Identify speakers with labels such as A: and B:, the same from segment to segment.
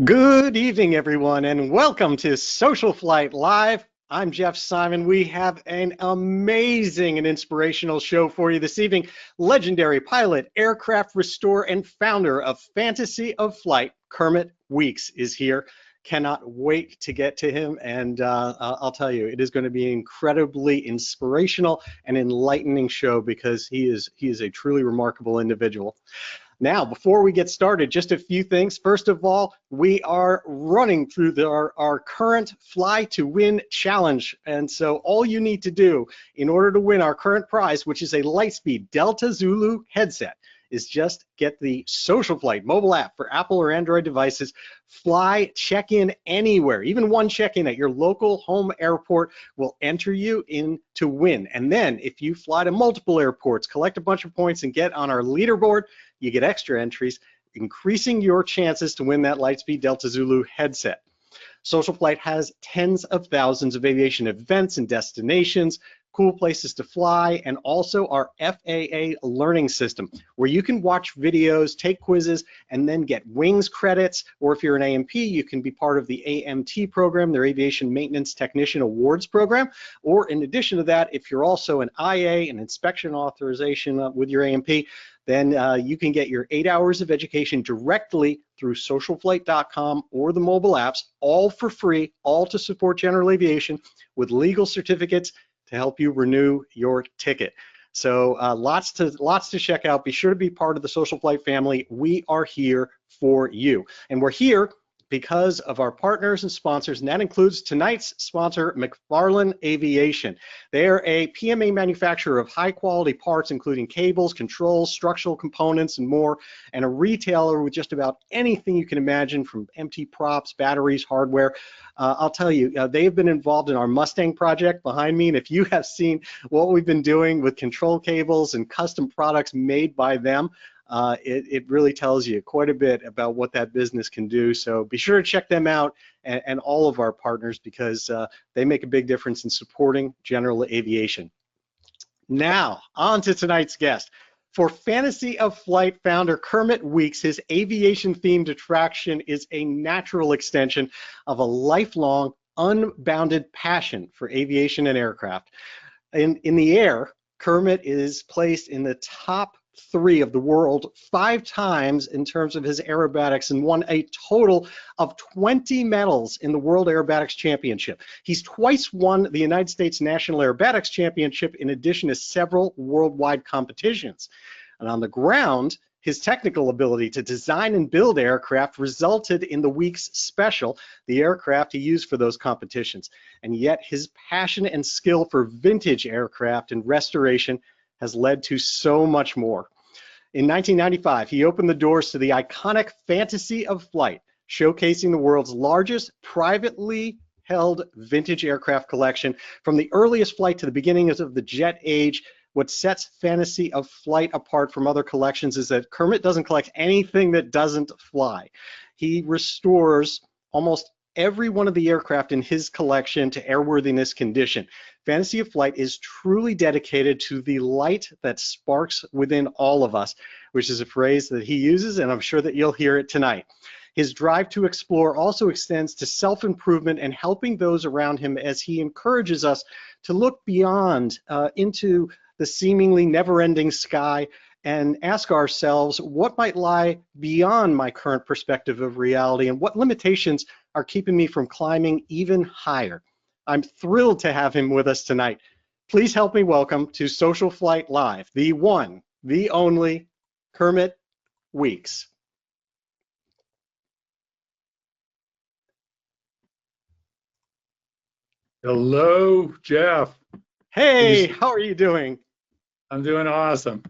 A: Good evening, everyone, and welcome to SocialFlight Live. I'm Jeff Simon. We have an amazing and inspirational show for you this evening. Legendary pilot, aircraft restorer, and founder of Fantasy of Flight, Kermit Weeks, is here. Cannot wait to get to him, and I'll tell you, it is going to be an incredibly inspirational and enlightening show because he is a truly remarkable individual. Now, before we get started, just a few things. First of all, we are running through our current Fly to Win challenge. And so all you need to do in order to win our current prize, which is a Lightspeed Delta Zulu headset, is just get the SocialFlight mobile app for Apple or Android devices. Fly, check in anywhere, even one check-in at your local home airport will enter you in to win. And then if you fly to multiple airports, collect a bunch of points and get on our leaderboard, you get extra entries, increasing your chances to win that Lightspeed Delta Zulu headset. SocialFlight has tens of thousands of aviation events and destinations, cool places to fly, and also our FAA learning system, where you can watch videos, take quizzes, and then get wings credits, or if you're an AMP, you can be part of the AMT program, their Aviation Maintenance Technician Awards program, or in addition to that, if you're also an IA, an inspection authorization with your AMP, then you can get your 8 hours of education directly through socialflight.com or the mobile apps, all for free, all to support General Aviation with legal certificates to help you renew your ticket. So lots to check out. Be sure to be part of the SocialFlight family. We are here for you. And we're here because of our partners and sponsors, and that includes tonight's sponsor, McFarlane Aviation. They're a PMA manufacturer of high-quality parts, including cables, controls, structural components, and more, and a retailer with just about anything you can imagine, from empty props, batteries, hardware. I'll tell you, they've been involved in our Mustang project behind me, and if you have seen what we've been doing with control cables and custom products made by them, it really tells you quite a bit about what that business can do. So be sure to check them out and all of our partners, because they make a big difference in supporting General Aviation. Now, on to tonight's guest. For Fantasy of Flight founder Kermit Weeks, his aviation-themed attraction is a natural extension of a lifelong, unbounded passion for aviation and aircraft. In the air, Kermit is placed in the top 3 of the world 5 times in terms of his aerobatics, and won a total of 20 medals in the World Aerobatics Championship. He's twice won the United States National Aerobatics Championship, in addition to several worldwide competitions. And on the ground, his technical ability to design and build aircraft resulted in the Weeks Special, the aircraft he used for those competitions. And yet his passion and skill for vintage aircraft and restoration has led to so much more. In 1995, he opened the doors to the iconic Fantasy of Flight, showcasing the world's largest privately held vintage aircraft collection. From the earliest flight to the beginnings of the jet age, what sets Fantasy of Flight apart from other collections is that Kermit doesn't collect anything that doesn't fly. He restores almost every one of the aircraft in his collection to airworthiness condition. Fantasy of Flight is truly dedicated to the light that sparks within all of us, which is a phrase that he uses, and I'm sure that you'll hear it tonight. His drive to explore also extends to self-improvement and helping those around him, as he encourages us to look beyond into the seemingly never-ending sky and ask ourselves what might lie beyond my current perspective of reality, and what limitations are keeping me from climbing even higher. I'm thrilled to have him with us tonight. Please help me welcome to SocialFlight Live, the one, the only, Kermit Weeks.
B: Hello, Jeff.
A: Hey, how are you doing?
B: I'm doing awesome.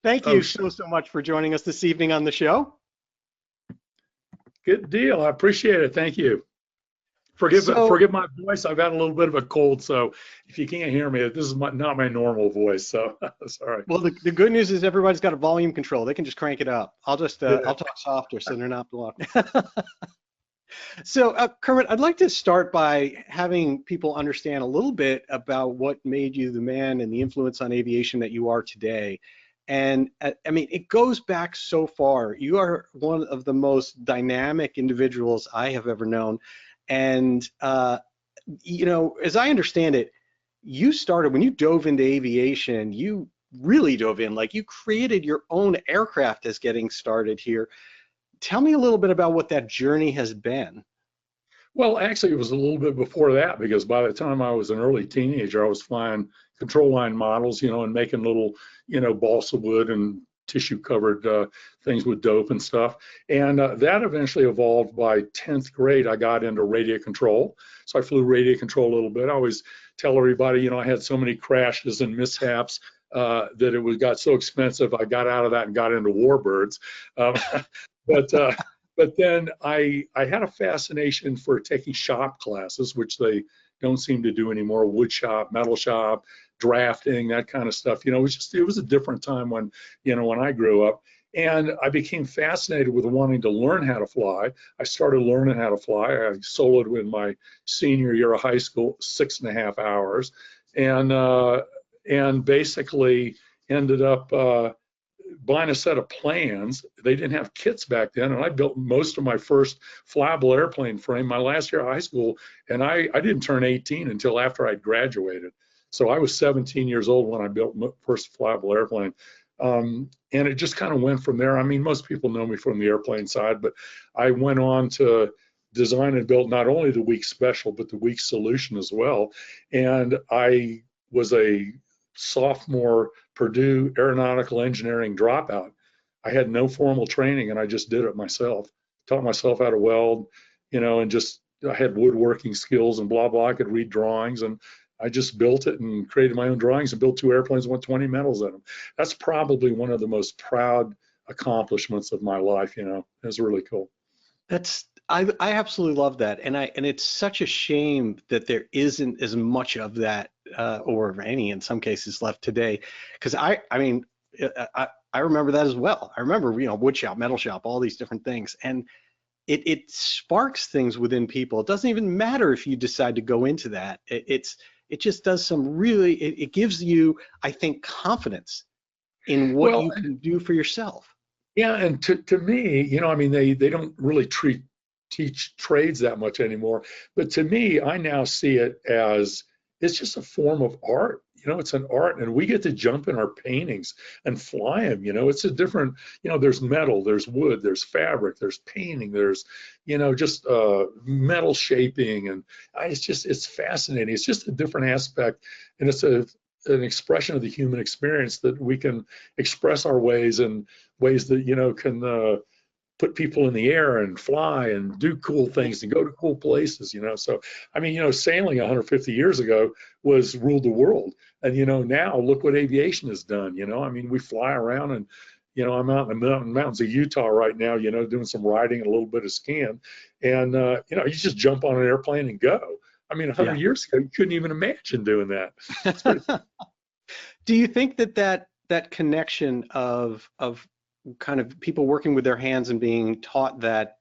A: Thank you so much for joining us this evening on the show.
B: Good deal. I appreciate it. Thank you. Forgive my voice. I've got a little bit of a cold, so if you can't hear me, this is not my normal voice. So sorry.
A: Well, the good news is everybody's got a volume control. They can just crank it up. I'll just I'll talk softer so they're not blocked. So, Kermit, I'd like to start by having people understand a little bit about what made you the man and the influence on aviation that you are today. And I mean, it goes back so far. You are one of the most dynamic individuals I have ever known. And, you know, as I understand it, you started, when you dove into aviation, you really dove in, like you created your own aircraft as getting started here. Tell me a little bit about what that journey has been.
B: Well, actually, it was a little bit before that because by the time I was an early teenager, I was flying control line models, and making little, balsa wood and tissue covered things with dope and stuff. And that eventually evolved. By 10th grade, I got into radio control. So I flew radio control a little bit. I always tell everybody, I had so many crashes and mishaps that got so expensive. I got out of that and got into warbirds. Um, but but then I had a fascination for taking shop classes, which they don't seem to do anymore. Wood shop, metal shop, drafting, that kind of stuff. It was a different time when I grew up. And I became fascinated with wanting to learn how to fly. I started learning how to fly. I soloed in my senior year of high school, 6.5 hours, and basically ended up buying a set of plans. They didn't have kits back then, and I built most of my first flyable airplane frame my last year of high school, and I didn't turn 18 until after I'd graduated. So I was 17 years old when I built my first flyable airplane. And it just kind of went from there. I mean, most people know me from the airplane side, but I went on to design and build not only the Weeks Special, but the Weeks Solution as well. And I was a sophomore Purdue aeronautical engineering dropout. I had no formal training and I just did it myself. Taught myself how to weld, and just I had woodworking skills and blah, blah. I could read drawings and I just built it and created my own drawings and built 2 airplanes and won 20 medals in them. That's probably one of the most proud accomplishments of my life, It's really cool.
A: I absolutely love that, and it's such a shame that there isn't as much of that or any in some cases left today, because I mean I remember that as well. I remember wood shop, metal shop, all these different things, and it sparks things within people. It doesn't even matter if you decide to go into that. It just does some really it gives you, I think, confidence in what
B: Well,
A: you can do for yourself.
B: yeah, and to me, I mean, they don't really teach trades that much anymore. But to me, I now see it as it's just a form of art. It's an art, and we get to jump in our paintings and fly them. It's a different. There's metal, there's wood, there's fabric, there's painting, there's just metal shaping, and it's fascinating. It's just a different aspect, and it's an expression of the human experience that we can express our ways and ways that can put people in the air and fly and do cool things and go to cool places. So I mean, sailing 150 years ago was ruled the world, and now look what aviation has done. I mean, we fly around, and I'm out in the mountains of Utah right now, doing some riding and a little bit of skiing, and you just jump on an airplane and go. I mean, 100 years ago, you couldn't even imagine doing that. It's pretty
A: Do you think that connection of kind of people working with their hands and being taught that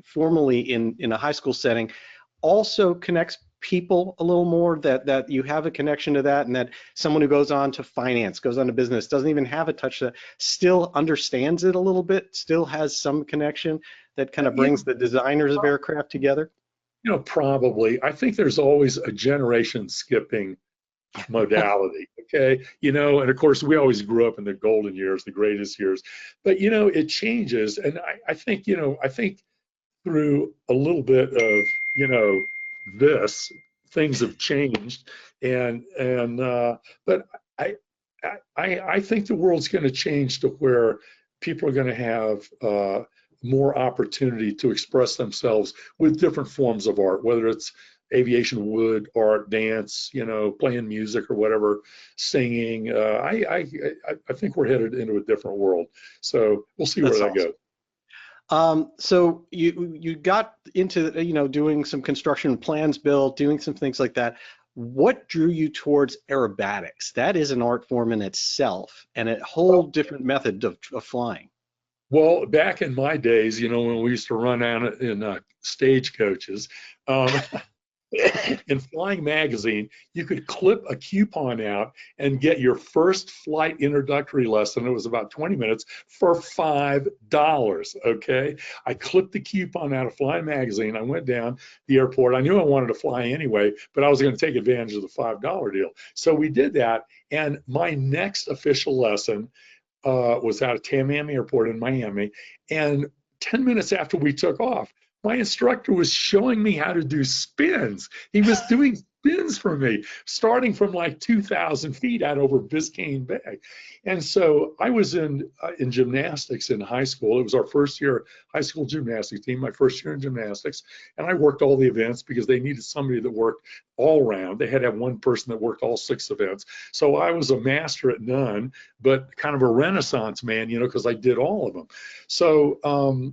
A: formally in a high school setting also connects people a little more, that you have a connection to that, and that someone who goes on to finance, goes on to business, doesn't even have a touch, that still understands it a little bit, still has some connection that kind of brings the designers of aircraft together?
B: Probably. I think there's always a generation skipping modality. Okay. And of course, we always grew up in the golden years, the greatest years, but it changes. And I think, I think through a little bit of, this, things have changed. But I think the world's going to change to where people are going to have more opportunity to express themselves with different forms of art, whether it's aviation, wood, art, dance, playing music or whatever, singing. I think we're headed into a different world. So we'll see where that goes.
A: So you got into doing some construction plans built, doing some things like that. What drew you towards aerobatics? That is an art form in itself and a whole different method of flying.
B: Well, back in my days, when we used to run out in stagecoaches, in Flying Magazine, you could clip a coupon out and get your first flight introductory lesson. It was about 20 minutes for $5. Okay. I clipped the coupon out of Flying Magazine. I went down the airport. I knew I wanted to fly anyway, but I was going to take advantage of the $5 deal. So we did that. And my next official lesson was out of Tamiami Airport in Miami. And 10 minutes after we took off, my instructor was showing me how to do spins. He was doing spins for me, starting from like 2,000 feet out over Biscayne Bay. And so I was in gymnastics in high school. It was our first year high school gymnastics team, my first year in gymnastics. And I worked all the events because they needed somebody that worked all round. They had to have one person that worked all 6 events. So I was a master at none, but kind of a renaissance man, you know, because I did all of them. So,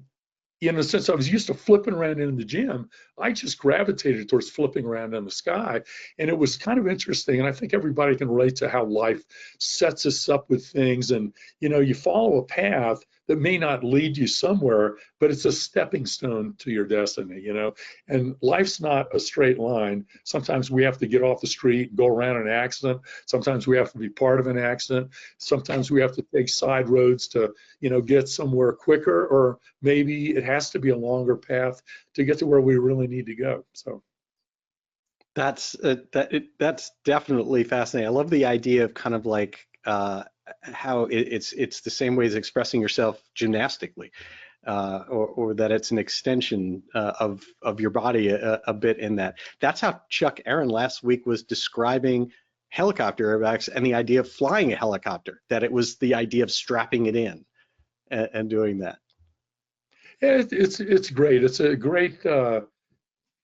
B: since I was used to flipping around in the gym, I just gravitated towards flipping around in the sky. And it was kind of interesting. And I think everybody can relate to how life sets us up with things. And, you know, you follow a path that may not lead you somewhere, but it's a stepping stone to your destiny, you know. And life's not a straight line. Sometimes we have to get off the street and go around an accident. Sometimes we have to be part of an accident. Sometimes we have to take side roads to, you know, get somewhere quicker, or maybe it has to be a longer path to get to where we really need to go. So
A: That's that's definitely fascinating. I love the idea of kind of like how it's the same way as expressing yourself gymnastically, or that it's an extension of your body a bit in that. That's how Chuck Aaron last week was describing helicopter airbags and the idea of flying a helicopter, that it was the idea of strapping it in and doing that.
B: yeah, it's great. It's a great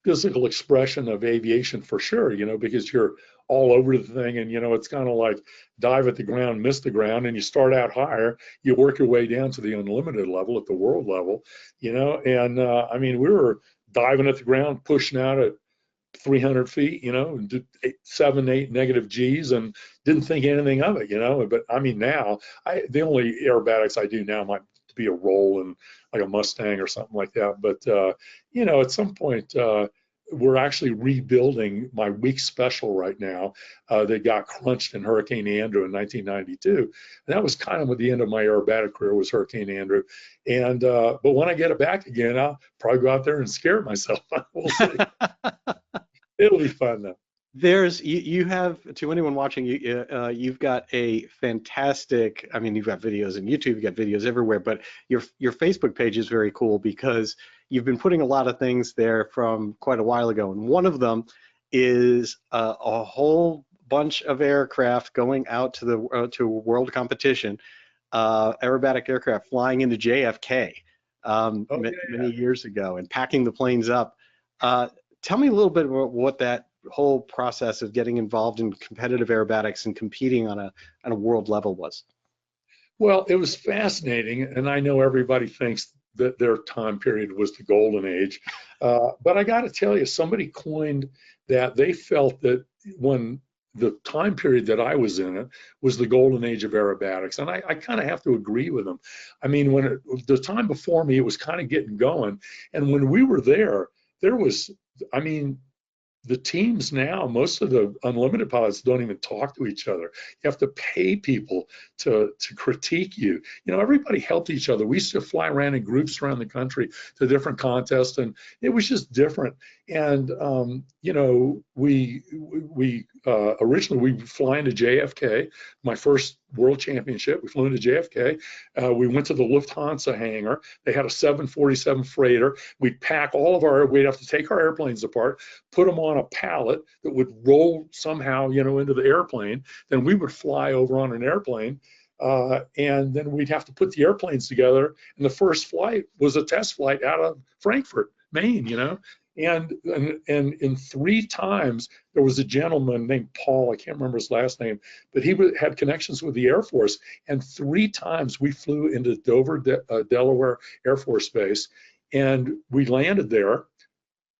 B: physical expression of aviation for sure, you know, because you're all over the thing, and you know, it's kind of like dive at the ground, miss the ground, and you start out higher, you work your way down to the unlimited level at the world level, you know. And I mean, we were diving at the ground, pushing out at 300 feet, you know, and did 7, 8 negative G's and didn't think anything of it, you know. But I mean, now the only aerobatics I do now might be a roll and like a Mustang or something like that. But you know, at some point, we're actually rebuilding my week special right now that got crunched in Hurricane Andrew in 1992. And that was kind of at the end of my aerobatic career, was Hurricane Andrew. And but when I get it back again, I'll probably go out there and scare myself. We'll see. It'll be fun though.
A: There's you have, to anyone watching, you've got a fantastic, I mean, you've got videos on YouTube, you've got videos everywhere, but your Facebook page is very cool because you've been putting a lot of things there from quite a while ago, and one of them is a whole bunch of aircraft going out to the to a world competition, aerobatic aircraft flying into JFK
B: Oh,
A: many years ago and packing the planes up. Tell me a little bit about what that whole process of getting involved in competitive aerobatics and competing on a world level was.
B: well, it was fascinating, and I know everybody thinks that their time period was the golden age, but I got to tell you, somebody coined that they felt that when the time period that I was in it was the golden age of aerobatics, and I kind of have to agree with them. I mean, the time before me, it was kind of getting going, and when we were there was, I mean, the teams now, most of the unlimited pilots don't even talk to each other. You have to pay people to critique you. You know, everybody helped each other. We used to fly around in groups around the country to different contests, and it was just different. And you know, we originally we fly into JFK. My first world championship, we flew into JFK. We went to the Lufthansa hangar. They had a 747 freighter. We'd pack all of we'd have to take our airplanes apart, put them on a pallet that would roll somehow, you know, into the airplane. Then we would fly over on an airplane, and then we'd have to put the airplanes together. And the first flight was a test flight out of Frankfurt, Maine, you know. And in 3 times, there was a gentleman named Paul, I can't remember his last name, but he had connections with the Air Force. And 3 times we flew into Dover, Delaware Air Force Base, and we landed there.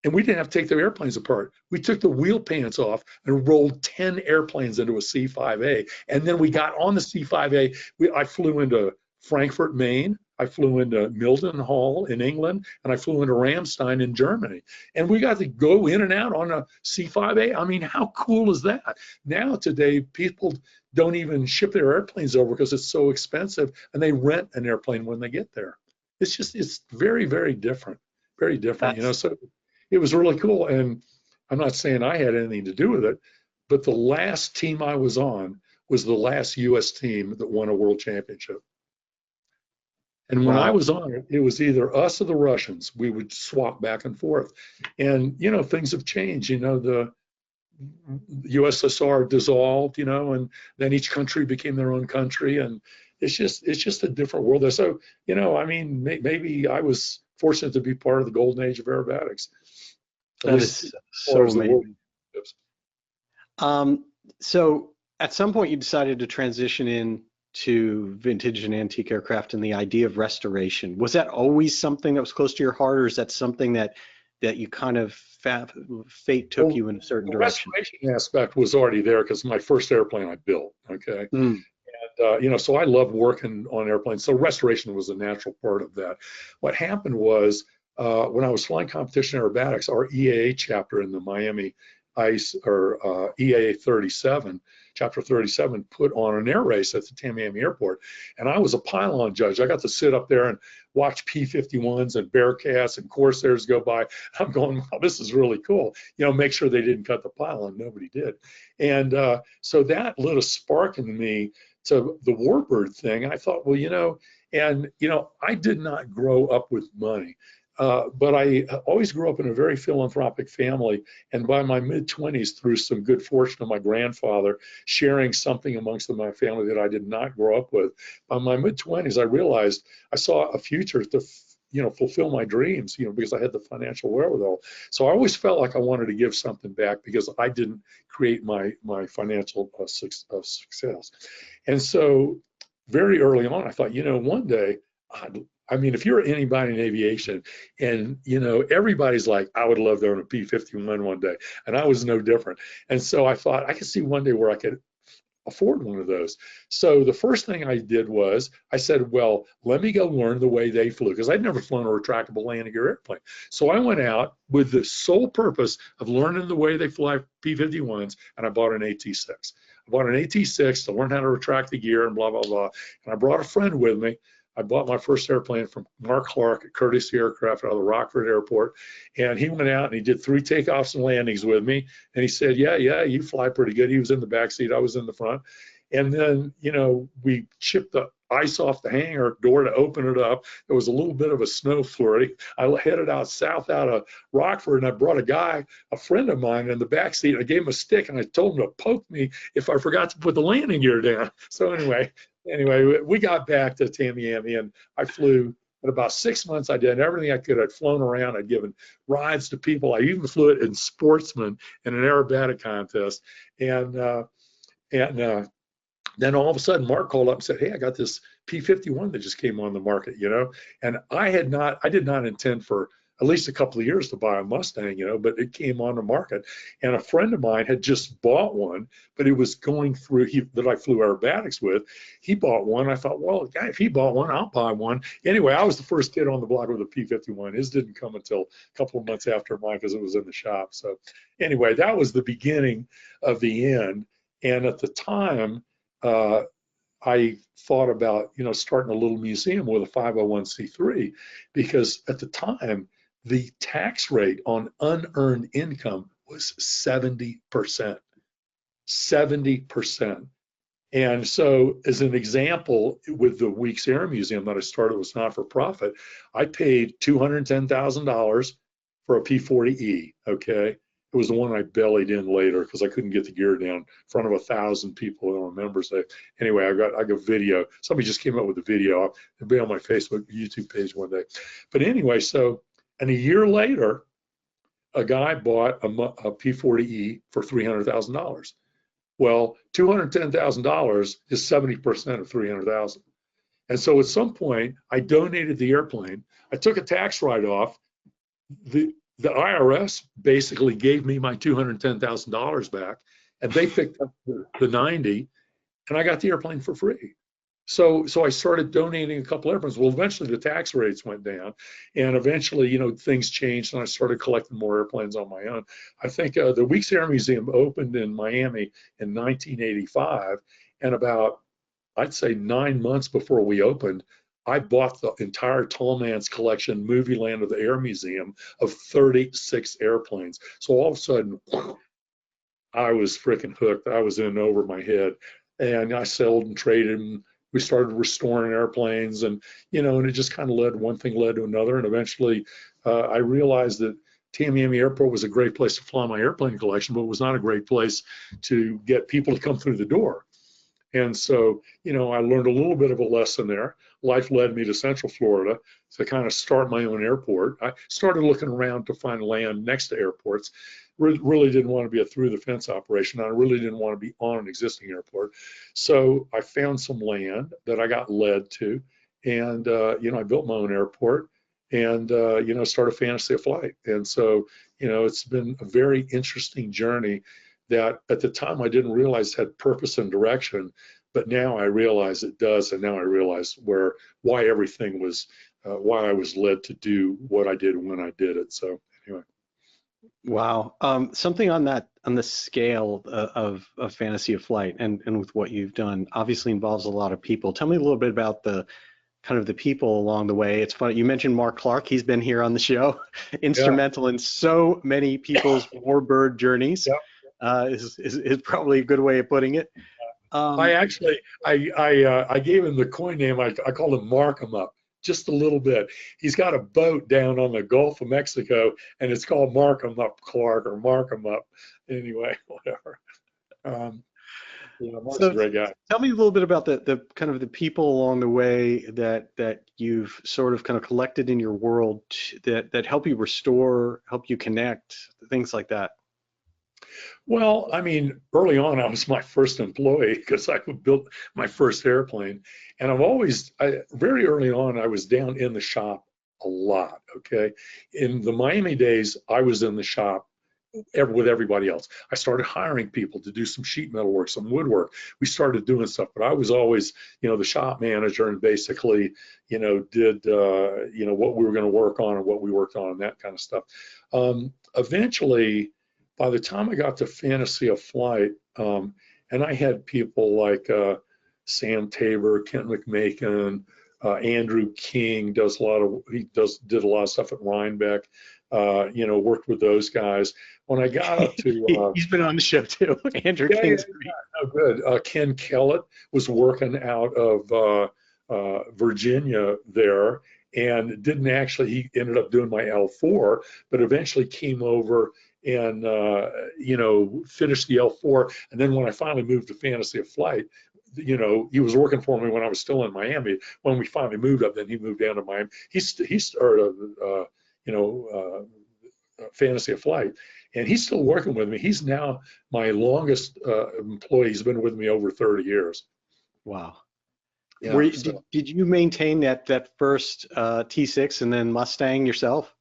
B: And we didn't have to take the airplanes apart. We took the wheel pants off and rolled 10 airplanes into a C-5A. And then we got on the C-5A. I flew into Frankfurt, Maine. I flew into Mildenhall in England, and I flew into Ramstein in Germany. And we got to go in and out on a C-5A. I mean, how cool is that? Now today, people don't even ship their airplanes over because it's so expensive, and they rent an airplane when they get there. It's very, very different, very different,
A: That's
B: so it was really cool. And I'm not saying I had anything to do with it, but the last team I was on was the last US team that won a world championship. And when I
A: wow.
B: was on it, it was either us or the Russians. We would swap back and forth. And, things have changed. The USSR dissolved, and then each country became their own country. And it's just a different world there. So, I mean, maybe I was fortunate to be part of the golden age of aerobatics, at
A: That
B: least
A: is
B: as far
A: so
B: as the world.
A: amazing. So at some point you decided to transition in to vintage and antique aircraft and the idea of restoration. Was that always something that was close to your heart, or is that something that you kind of fate took
B: Well,
A: you in a certain
B: the
A: direction?
B: restoration aspect was already there because my first airplane I built. Okay.
A: Mm,
B: And, so I love working on airplanes. So restoration was a natural part of that. What happened was when I was flying competition aerobatics, our EAA chapter in the Miami ICE or EAA 37, chapter 37, put on an air race at the Tamiami airport. And I was a pylon judge. I got to sit up there and watch P-51s and Bearcats and Corsairs go by. I'm going, wow, this is really cool. Make sure they didn't cut the pylon. Nobody did. And so that lit a spark in me to the warbird thing. I thought, well, I did not grow up with money. But I always grew up in a very philanthropic family. And by my mid-20s, through some good fortune of my grandfather sharing something amongst my family that I did not grow up with, by my mid-20s, I realized I saw a future to fulfill my dreams, because I had the financial wherewithal. So I always felt like I wanted to give something back because I didn't create my financial success. And so very early on, I thought, one day, I mean, if you're anybody in aviation and, everybody's like, I would love to own a P-51 one day. And I was no different. And so I thought I could see one day where I could afford one of those. So the first thing I did was I said, well, let me go learn the way they flew, because I'd never flown a retractable landing gear airplane. So I went out with the sole purpose of learning the way they fly P-51s, and I bought an AT-6. I bought an AT-6 to learn how to retract the gear and blah, blah, blah. And I brought a friend with me. I bought my first airplane from Mark Clark at Courtesy Aircraft out of the Rockford Airport. And he went out and he did 3 takeoffs and landings with me. And he said, yeah, you fly pretty good. He was in the back seat. I was in the front. And then, we chipped the ice off the hangar door to open it up. There was a little bit of a snow flurry. I headed out south out of Rockford, and I brought a friend of mine in the back seat. I gave him a stick and I told him to poke me if I forgot to put the landing gear down. So anyway, we got back to Tamiami, and I flew. In about 6 months, I did everything I could. I'd flown around. I'd given rides to people. I even flew it in Sportsman in an aerobatic contest. And then all of a sudden, Mark called up and said, hey, I got this P-51 that just came on the market, and I did not intend for at least a couple of years to buy a Mustang, but it came on the market. And a friend of mine had just bought one, but it was going through, that I flew aerobatics with. He bought one. I thought, well, guy, if he bought one, I'll buy one. Anyway, I was the first kid on the block with a P-51. His didn't come until a couple of months after mine because it was in the shop. So anyway, that was the beginning of the end. And at the time, I thought about, starting a little museum with a 501c3, because at the time, the tax rate on unearned income was 70%. 70%. And so, as an example, with the Weeks Air Museum that I started was not for profit, I paid $210,000 for a P-40E, okay? It was the one I bellied in later because I couldn't get the gear down in front of 1,000 people on members day. Anyway, I got video. Somebody just came up with a video. It'll be on my Facebook, YouTube page one day. But anyway, and a year later, a guy bought a P-40E for $300,000. Well, $210,000 is 70% of $300,000. And so at some point, I donated the airplane. I took a tax write-off. The IRS basically gave me my $210,000 back, and they picked up the 90, and I got the airplane for free. So I started donating a couple airplanes. Well, eventually the tax rates went down, and eventually, things changed, and I started collecting more airplanes on my own. I think the Weeks Air Museum opened in Miami in 1985, and about, I'd say, 9 months before we opened, I bought the entire Tallman's collection, Movie Land of the Air Museum, of 36 airplanes. So all of a sudden, I was freaking hooked. I was in over my head, and I sold and traded, and we started restoring airplanes, and it just kind of one thing led to another, and eventually, I realized that Tamiami Airport was a great place to fly my airplane collection, but it was not a great place to get people to come through the door. And so, I learned a little bit of a lesson there. Life led me to Central Florida to kind of start my own airport. I started looking around to find land next to airports. Really didn't want to be a through the fence operation. I really didn't want to be on an existing airport. So I found some land that I got led to, and I built my own airport, and started Fantasy of Flight. And so, it's been a very interesting journey that at the time I didn't realize had purpose and direction, but now I realize it does, and now I realize why everything was, why I was led to do what I did when I did it. So anyway.
A: Wow. Something on the scale of Fantasy of Flight and with what you've done obviously involves a lot of people. Tell me a little bit about the kind of the people along the way. It's funny, you mentioned Mark Clark. He's been here on the show,
B: Yeah.
A: instrumental in so many people's warbird journeys,
B: Yeah.
A: is probably a good way of putting it.
B: I actually, I gave him the coin name. I called him Mark 'em Up just a little bit. He's got a boat down on the Gulf of Mexico, and it's called Mark 'em Up Clark, or Mark 'em Up. Anyway, whatever. Um, Mark's a
A: So
B: great guy.
A: tell me a little bit about the kind of the people along the way that you've sort of kind of collected in your world that help you restore, help you connect, things like that.
B: Well, I mean, early on, I was my first employee because I built my first airplane. And very early on, I was down in the shop a lot. Okay. In the Miami days, I was in the shop with everybody else. I started hiring people to do some sheet metal work, some woodwork. We started doing stuff, but I was always, the shop manager, and basically, did, what we were going to work on and what we worked on and that kind of stuff. Eventually, by the time I got to Fantasy of Flight, and I had people like Sam Tabor, Kent McMakin, Andrew King did a lot of stuff at Rhinebeck. Worked with those guys. When I got up to
A: He's been on the show too. Andrew
B: yeah,
A: King's great.
B: oh, good. Ken Kellett was working out of Virginia there, and didn't actually. He ended up doing my L4, but eventually came over and finished the L4. And then when I finally moved to Fantasy of Flight, he was working for me when I was still in Miami. When we finally moved up, then he moved down to Miami. He started, Fantasy of Flight, and he's still working with me. He's now my longest employee. He's been with me over 30 years.
A: Wow.
B: Yeah.
A: Did you maintain that first T6 and then Mustang yourself?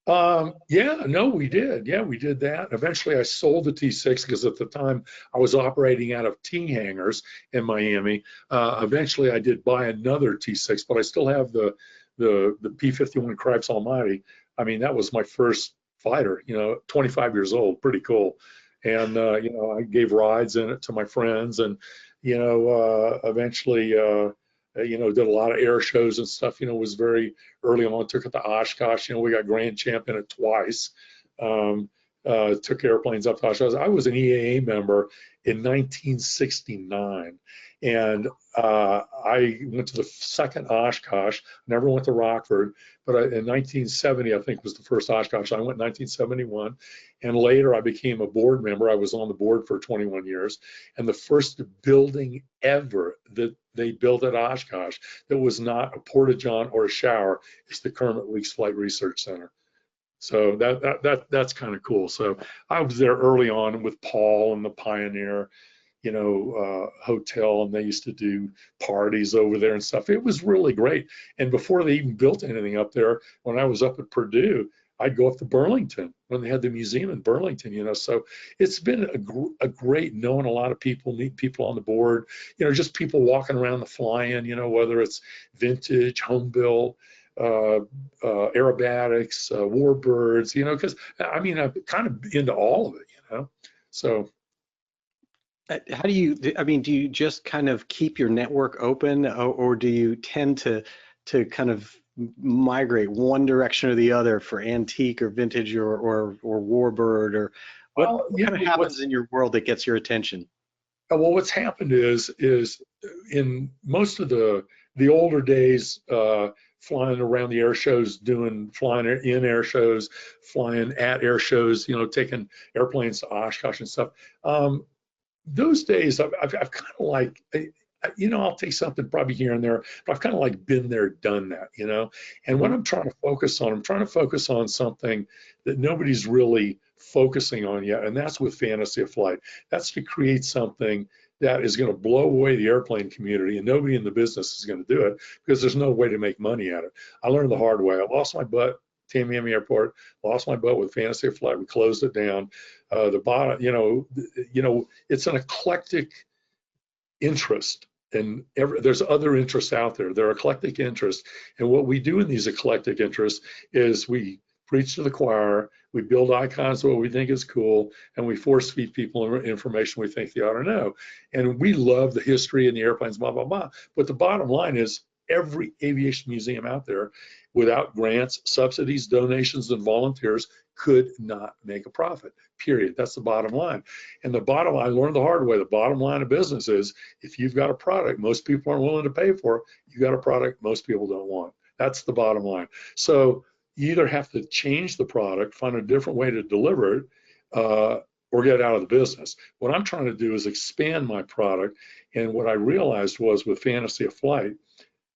B: Yeah, no, we did. Yeah, we did that. Eventually, I sold the T6 because at the time I was operating out of T hangars in Miami. Eventually, I did buy another T6, but I still have the P-51 Cripes Almighty. I mean, that was my first fighter. 25 years old, pretty cool. And I gave rides in it to my friends, and eventually. Did a lot of air shows and stuff. Was very early on. Took it to Oshkosh. We got grand champ in it twice. Took airplanes up to Oshkosh. I was an EAA member in 1969, and I went to the second Oshkosh. Never went to Rockford, but in 1970, I think was the first Oshkosh. I went in 1971, and later I became a board member. I was on the board for 21 years, and the first building ever that they built at Oshkosh that was not a porta-john or a shower is the Kermit Weeks Flight Research Center. So that's kind of cool. So I was there early on with Paul and the Pioneer, hotel, and they used to do parties over there and stuff. It was really great. And before they even built anything up there, when I was up at Purdue, I'd go up to Burlington when they had the museum in Burlington, you know. So it's been a great knowing a lot of people, meet people on the board, you know, just people walking around the fly-in, you know, whether it's vintage, home built, aerobatics, warbirds, you know, because I mean, I'm kind of into all of it, you know. So
A: How do you, I mean, do you just kind of keep your network open, or do you tend to kind of migrate one direction or the other for antique or vintage or warbird, or
B: well,
A: what
B: you
A: kind of
B: know,
A: happens in your world that gets your attention?
B: well, what's happened is in most of the older days, flying around the air shows, flying in air shows, flying at air shows, you know, taking airplanes to Oshkosh and stuff. Those days, I've kind of like, you know, I'll take something probably here and there, but I've kind of like been there, done that, you know. And what
A: Mhm.
B: I'm trying to focus on, I'm trying to focus on something that nobody's really focusing on yet, and that's with Fantasy of Flight. That's to create something that is going to blow away the airplane community, and nobody in the business is going to do it because there's no way to make money at it. I learned the hard way. I lost my butt. Tamiami Airport, lost my butt with Fantasy of Flight. We closed it down. The bottom, you know, it's an eclectic interest, and there's other interests out there. There are eclectic interests, and what we do in these eclectic interests is we preach to the choir, we build icons of what we think is cool, and we force feed people information we think they ought to know. And we love the history and the airplanes, blah, blah, blah. But the bottom line is every aviation museum out there, without grants, subsidies, donations, and volunteers, could not make a profit, period. That's the bottom line. And I learned the hard way, the bottom line of business is if you've got a product most people aren't willing to pay for, you got a product most people don't want. That's the bottom line. So you either have to change the product, find a different way to deliver it, or get out of the business. What I'm trying to do is expand my product. And what I realized was with Fantasy of Flight,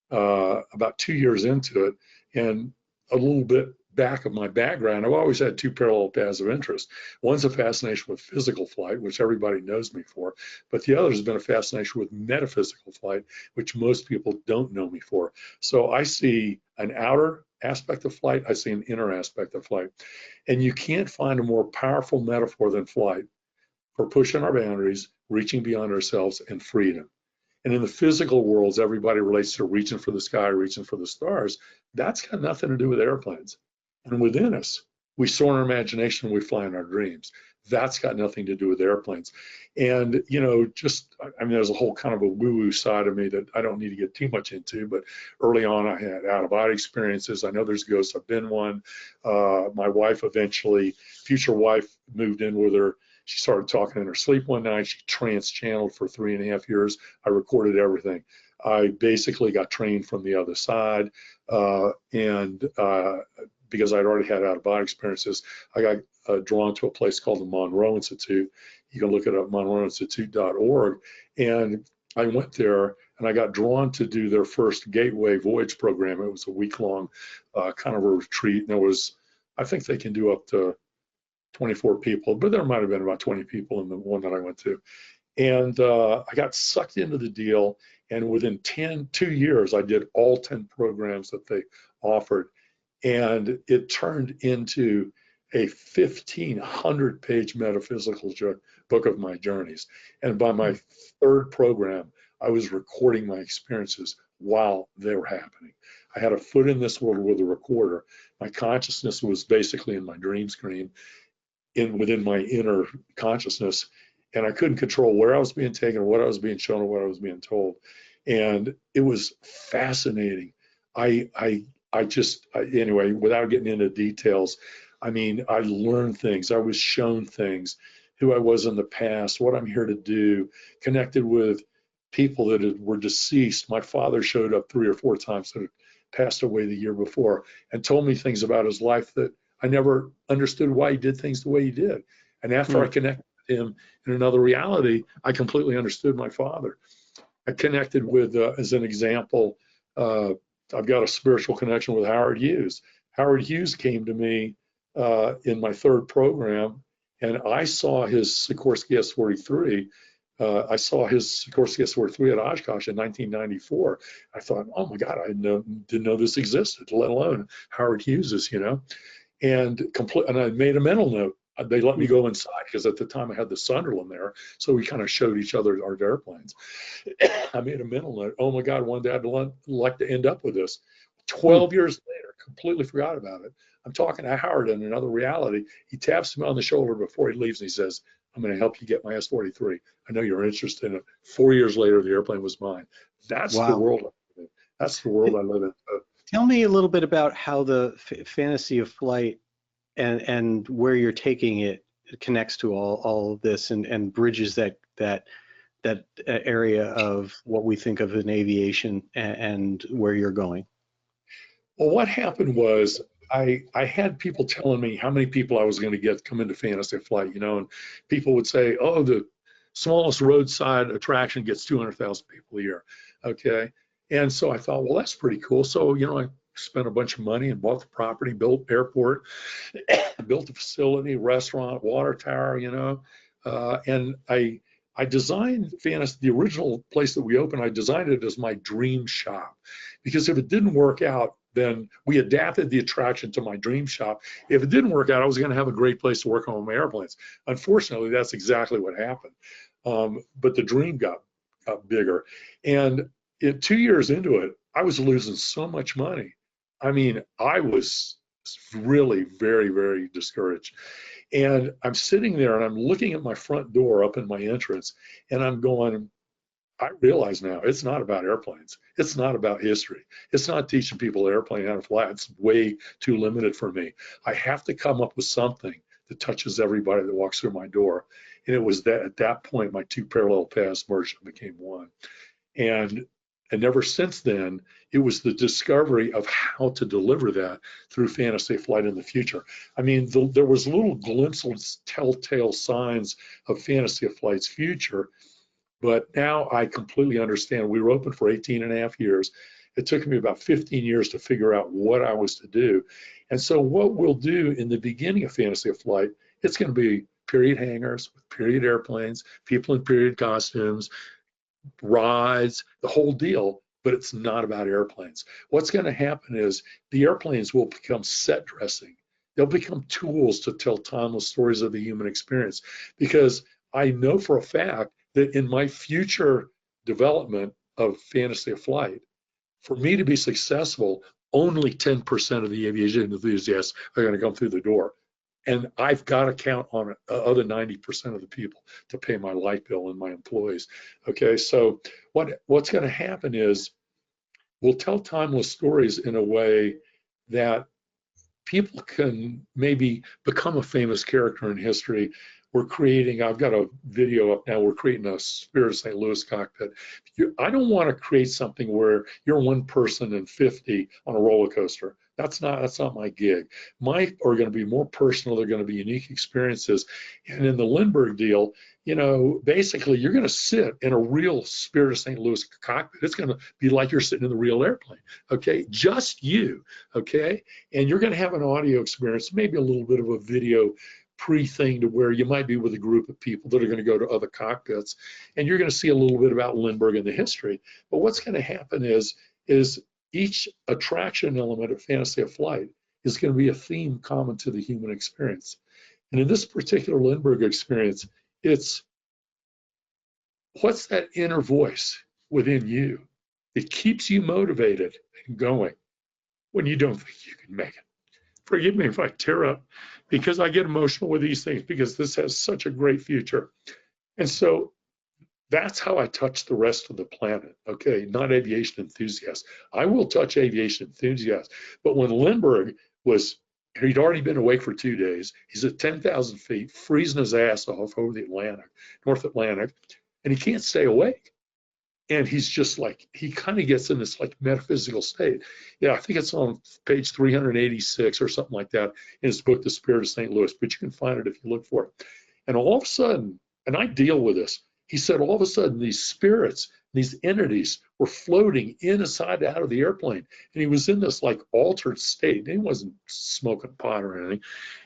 B: about 2 years into it, and a little bit back of my background, I've always had two parallel paths of interest. One's a fascination with physical flight, which everybody knows me for, but the other has been a fascination with metaphysical flight, which most people don't know me for. So I see an outer aspect of flight, I see an inner aspect of flight. And you can't find a more powerful metaphor than flight for pushing our boundaries, reaching beyond ourselves, and freedom. And in the physical worlds, everybody relates to reaching for the sky, reaching for the stars. That's got nothing to do with airplanes. And within us, we soar in our imagination, we fly in our dreams. That's got nothing to do with airplanes. And, you know, just, I mean, there's a whole kind of a woo-woo side of me that I don't need to get too much into, but early on I had out-of-body experiences. I know there's ghosts, I've been one. My wife eventually, future wife, moved in with her. She started talking in her sleep one night. She trans-channeled for 3.5 years. I recorded everything. I basically got trained from the other side, and because I'd already had out-of-body experiences, I got drawn to a place called the Monroe Institute. You can look it up, monroeinstitute.org. And I went there and I got drawn to do their first Gateway Voyage program. It was a week-long kind of a retreat. And there was, I think they can do up to 24 people, but there might have been about 20 people in the one that I went to. And I got sucked into the deal. And within 2 years, I did all 10 programs that they offered. And it turned into a 1,500-page metaphysical book of my journeys. And by my third program, I was recording my experiences while they were happening. I had a foot in this world with a recorder. My consciousness was basically in my dream screen, within my inner consciousness, and I couldn't control where I was being taken, what I was being shown, or what I was being told. And it was fascinating. Anyway, without getting into details, I mean, I learned things, I was shown things, who I was in the past, what I'm here to do, connected with people that were deceased. My father showed up 3 or 4 times that had passed away the year before and told me things about his life that I never understood why he did things the way he did. And after I connected with him in another reality, I completely understood my father. I connected with, as an example, I've got a spiritual connection with Howard Hughes. Howard Hughes came to me in my third program, and I saw his Sikorsky S-43. I saw his Sikorsky S-43 at Oshkosh in 1994. I thought, oh my God, I didn't know this existed, let alone Howard Hughes's, you know. and I made a mental note. They let me go inside because at the time I had the Sunderland there, so we kind of showed each other our airplanes. I made a mental note. Oh my God, one day I'd like to end up with this. 12 years later, completely forgot about it. I'm talking to Howard in another reality. He taps me on the shoulder before he leaves and he says, I'm going to help you get my S-43. I know you're interested in it. 4 years later, the airplane was mine. That's the world I live in. That's the world I live in.
A: Tell me a little bit about how the fantasy of flight and where you're taking it connects to all of this and bridges that area of what we think of in aviation and where you're going.
B: Well, what happened was I had people telling me how many people I was going to get come into fantasy flight, you know, and people would say, oh, the smallest roadside attraction gets 200,000 people a year. Okay. And so I thought, well, that's pretty cool. So, you know, I spent a bunch of money and bought the property, built airport, built a facility, restaurant, water tower, you know, and I designed fantasy, the original place that we opened, I designed it as my dream shop, because if it didn't work out, then we adapted the attraction to my dream shop. If it didn't work out, I was going to have a great place to work on my airplanes. Unfortunately, that's exactly what happened. But the dream got bigger. And 2 years into it, I was losing so much money. I mean, I was really very, very discouraged. And I'm sitting there and I'm looking at my front door up in my entrance, and I'm going, I realize now it's not about airplanes. It's not about history. It's not teaching people airplane how to fly. It's way too limited for me. I have to come up with something that touches everybody that walks through my door. And it was that at that point, my two parallel paths merged and became one. And ever since then, it was the discovery of how to deliver that through fantasy flight in the future. I mean, there was little glimpses, telltale signs of fantasy flight's future. But now I completely understand. We were open for 18 and a half years. It took me about 15 years to figure out what I was to do. And so what we'll do in the beginning of Fantasy of Flight, it's going to be period hangars with period airplanes, people in period costumes, rides, the whole deal, but it's not about airplanes. What's going to happen is the airplanes will become set dressing. They'll become tools to tell timeless stories of the human experience, because I know for a fact that in my future development of Fantasy of Flight, for me to be successful, only 10% of the aviation enthusiasts are going to come through the door. And I've got to count on other 90% of the people to pay my light bill and my employees. Okay, so what's going to happen is we'll tell timeless stories in a way that people can maybe become a famous character in history. We're creating, I've got a video up now, we're creating a Spirit of St. Louis cockpit. I don't want to create something where you're one person and 50 on a roller coaster. That's not my gig. Mine are going to be more personal. They're going to be unique experiences. And in the Lindbergh deal, you know, basically you're going to sit in a real Spirit of St. Louis cockpit. It's going to be like you're sitting in the real airplane, okay? Just you, okay? And you're going to have an audio experience, maybe a little bit of a video pre-thing to where you might be with a group of people that are going to go to other cockpits, and you're going to see a little bit about Lindbergh and the history. But what's going to happen is each attraction element of Fantasy of Flight is going to be a theme common to the human experience. And in this particular Lindbergh experience, it's what's that inner voice within you that keeps you motivated and going when you don't think you can make it. Forgive me if I tear up, because I get emotional with these things, because this has such a great future. And so that's how I touch the rest of the planet, okay? Not aviation enthusiasts. I will touch aviation enthusiasts. But when Lindbergh he'd already been awake for 2 days. He's at 10,000 feet, freezing his ass off over the Atlantic, North Atlantic, and he can't stay awake. And he's just like, he kind of gets in this like metaphysical state. Yeah, I think it's on page 386 or something like that in his book, The Spirit of St. Louis, but you can find it if you look for it. And all of a sudden, and I deal with this, he said all of a sudden these spirits, these entities were floating inside out of the airplane. And he was in this like altered state. And he wasn't smoking pot or anything.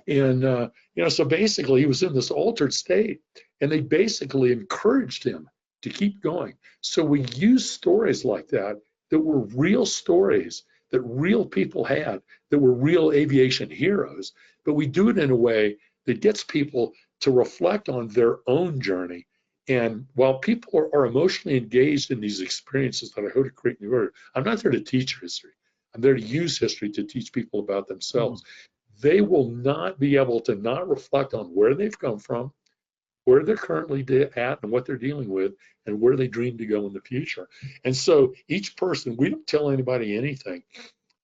B: And, so basically he was in this altered state, and they basically encouraged him to keep going. So we use stories like that were real stories that real people had, that were real aviation heroes, but we do it in a way that gets people to reflect on their own journey. And while people are emotionally engaged in these experiences that I hope to create in the order, I'm not there to teach history. I'm there to use history to teach people about themselves. They will not be able to not reflect on where they've come from, where they're currently at and what they're dealing with, and where they dream to go in the future. And so each person, we don't tell anybody anything,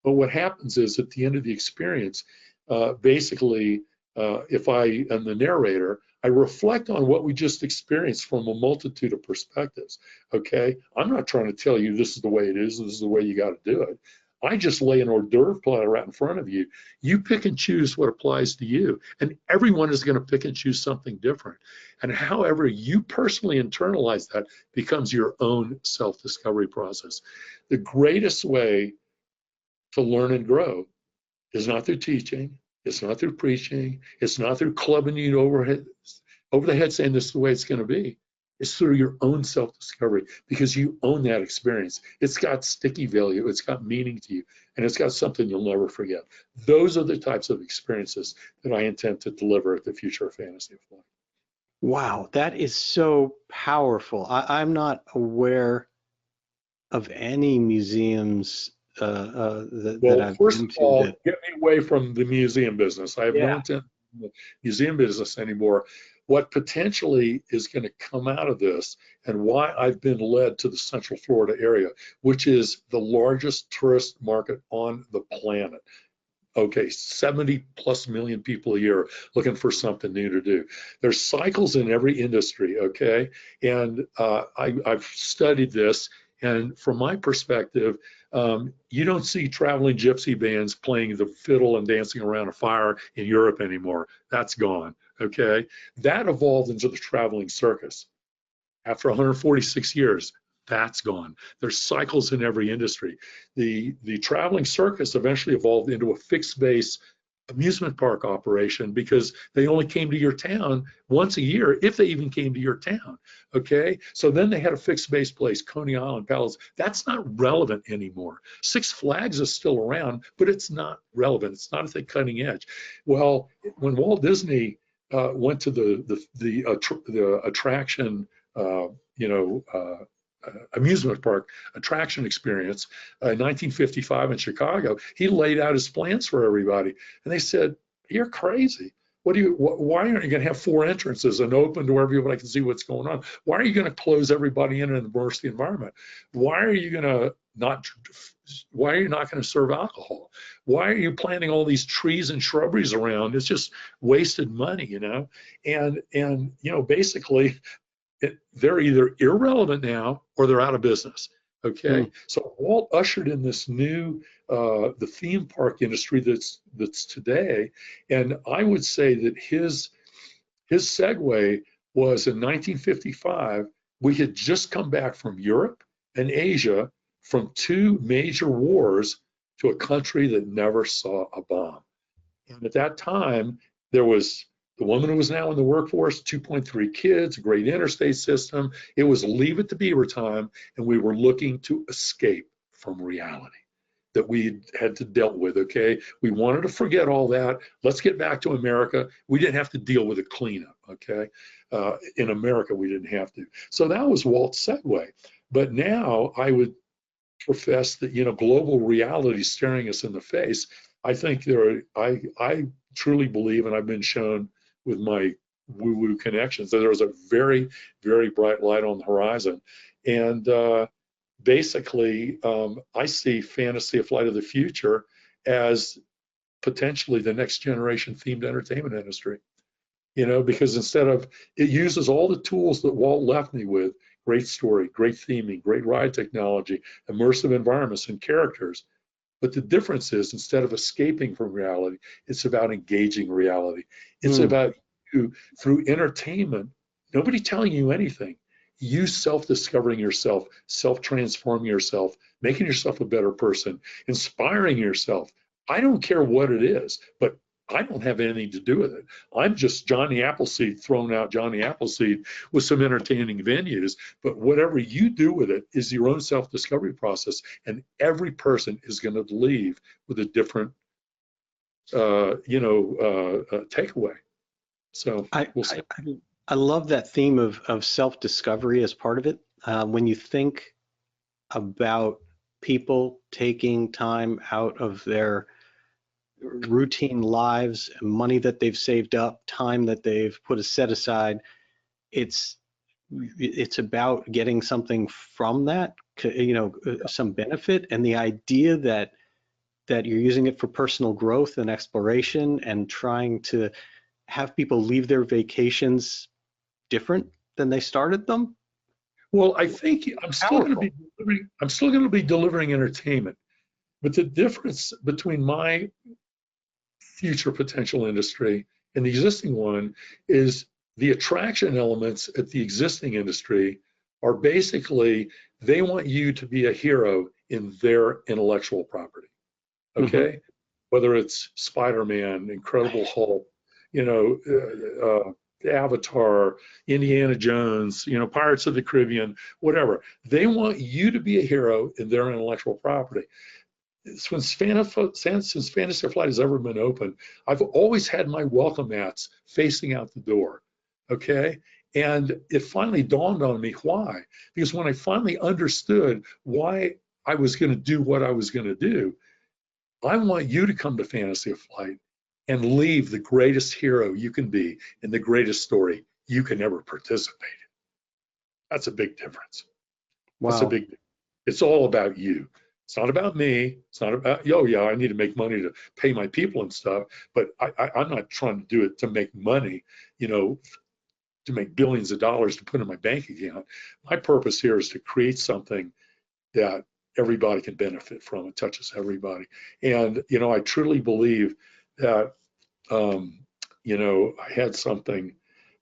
B: but what happens is at the end of the experience, basically, if I am the narrator, I reflect on what we just experienced from a multitude of perspectives, okay? I'm not trying to tell you this is the way it is, this is the way you got to do it. I just lay an hors d'oeuvre platter right in front of you. You pick and choose what applies to you, and everyone is going to pick and choose something different. And however you personally internalize that becomes your own self-discovery process. The greatest way to learn and grow is not through teaching, it's not through preaching, it's not through clubbing you over the head saying this is the way it's going to be. It's through your own self-discovery, because you own that experience. It's got sticky value, it's got meaning to you, and it's got something you'll never forget. Those are the types of experiences that I intend to deliver at the Future of Fantasy of Flight.
A: Wow, that is so powerful. I'm not aware of any museums that I've
B: First
A: been
B: of
A: to
B: all,
A: that.
B: get me away from the museum business. I have no
A: Yeah.
B: intent in the museum business anymore. What potentially is going to come out of this, and why I've been led to the Central Florida area, which is the largest tourist market on the planet. Okay, 70 plus million people a year looking for something new to do. There's cycles in every industry, okay? And I've studied this, and from my perspective, you don't see traveling gypsy bands playing the fiddle and dancing around a fire in Europe anymore. That's gone, okay? That evolved into the traveling circus. After 146 years, that's gone. There's cycles in every industry. The traveling circus eventually evolved into a fixed base amusement park operation, because they only came to your town once a year, if they even came to your town, okay? So then they had a fixed base place, Coney Island Palace. That's not relevant anymore. Six Flags is still around, but it's not relevant. It's not at the cutting edge. Well, when Walt Disney went to the attraction, amusement park attraction experience in 1955 in Chicago, he laid out his plans for everybody, and they said, "You're crazy. Why aren't you going to have 4 entrances and open to where everybody can see what's going on? Why are you going to close everybody in an immerse the environment? Why are you not going to serve alcohol? Why are you planting all these trees and shrubberies around? It's just wasted money, you know." And basically, they're either irrelevant now or they're out of business. Okay, so Walt ushered in this new the theme park industry that's today, and I would say that his segue was in 1955. We had just come back from Europe and Asia from 2 major wars to a country that never saw a bomb. And at that time, there was the woman who was now in the workforce, 2.3 kids, a great interstate system. It was leave it to beaver time, and we were looking to escape from reality that we had to deal with, okay? We wanted to forget all that. Let's get back to America. We didn't have to deal with a cleanup, okay? In America, we didn't have to. So that was Walt's segue. But now I would profess that, global reality is staring us in the face. I think I truly believe, and I've been shown with my woo-woo connections, that there's a very, very bright light on the horizon. And basically, I see Fantasy of Flight of the Future as potentially the next generation themed entertainment industry. Because it uses all the tools that Walt left me with: great story, great theming, great ride technology, immersive environments and characters. But the difference is, instead of escaping from reality, it's about engaging reality. It's about you, through entertainment, nobody telling you anything, you self-discovering yourself, self-transforming yourself, making yourself a better person, inspiring yourself. I don't care what it is, but I don't have anything to do with it. I'm just Johnny Appleseed throwing out Johnny Appleseed with some entertaining venues. But whatever you do with it is your own self-discovery process, and every person is going to leave with a different, takeaway. So we'll see.
A: I love that theme of self-discovery as part of it. When you think about people taking time out of their routine lives, money that they've saved up, time that they've put set aside, it's about getting something from that, some benefit, and the idea that you're using it for personal growth and exploration and trying to have people leave their vacations different than they started them.
B: Well, I think I'm still going to be delivering entertainment, but the difference between my future potential industry and the existing one is the attraction elements at the existing industry are basically they want you to be a hero in their intellectual property. Okay, whether it's Spider-Man, Incredible Hulk, Avatar, Indiana Jones, Pirates of the Caribbean, whatever. They want you to be a hero in their intellectual property. Since Fantasy Flight has ever been open, I've always had my welcome mats facing out the door. Okay, and it finally dawned on me why. Because when I finally understood why I was going to do what I was going to do, I want you to come to Fantasy Flight and leave the greatest hero you can be in the greatest story you can ever participate in. That's a big difference.
A: Wow.
B: That's a big difference. It's all about you. It's not about me. It's not about, oh yeah, I need to make money to pay my people and stuff, but I'm not trying to do it to make money, to make billions of dollars to put in my bank account. My purpose here is to create something that everybody can benefit from. It touches everybody. And, I truly believe that, I had something,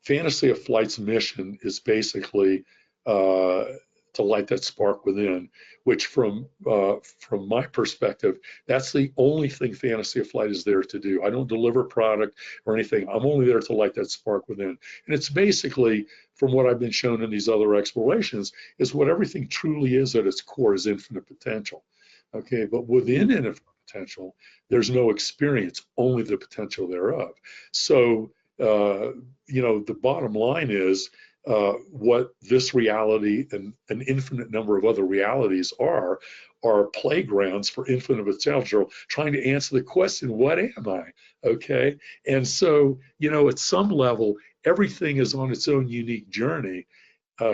B: Fantasy of Flight's mission is basically to light that spark within, which from my perspective, that's the only thing Fantasy of Flight is there to do. I don't deliver product or anything. I'm only there to light that spark within. And it's basically, from what I've been shown in these other explorations, is what everything truly is at its core is infinite potential. Okay, but within infinite potential, there's no experience, only the potential thereof. So, the bottom line is, what this reality and an infinite number of other realities are playgrounds for infinite potential, trying to answer the question, what am I? Okay, and so, at some level, everything is on its own unique journey,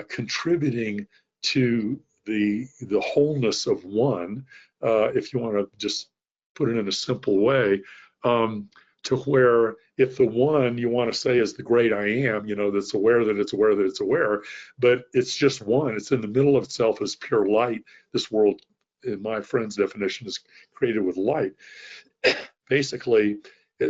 B: contributing to the wholeness of one, if you want to just put it in a simple way, to where if the one you want to say is the great I am, that's aware that it's aware that it's aware, but it's just one, it's in the middle of itself as pure light. This world, in my friend's definition, is created with light. Basically,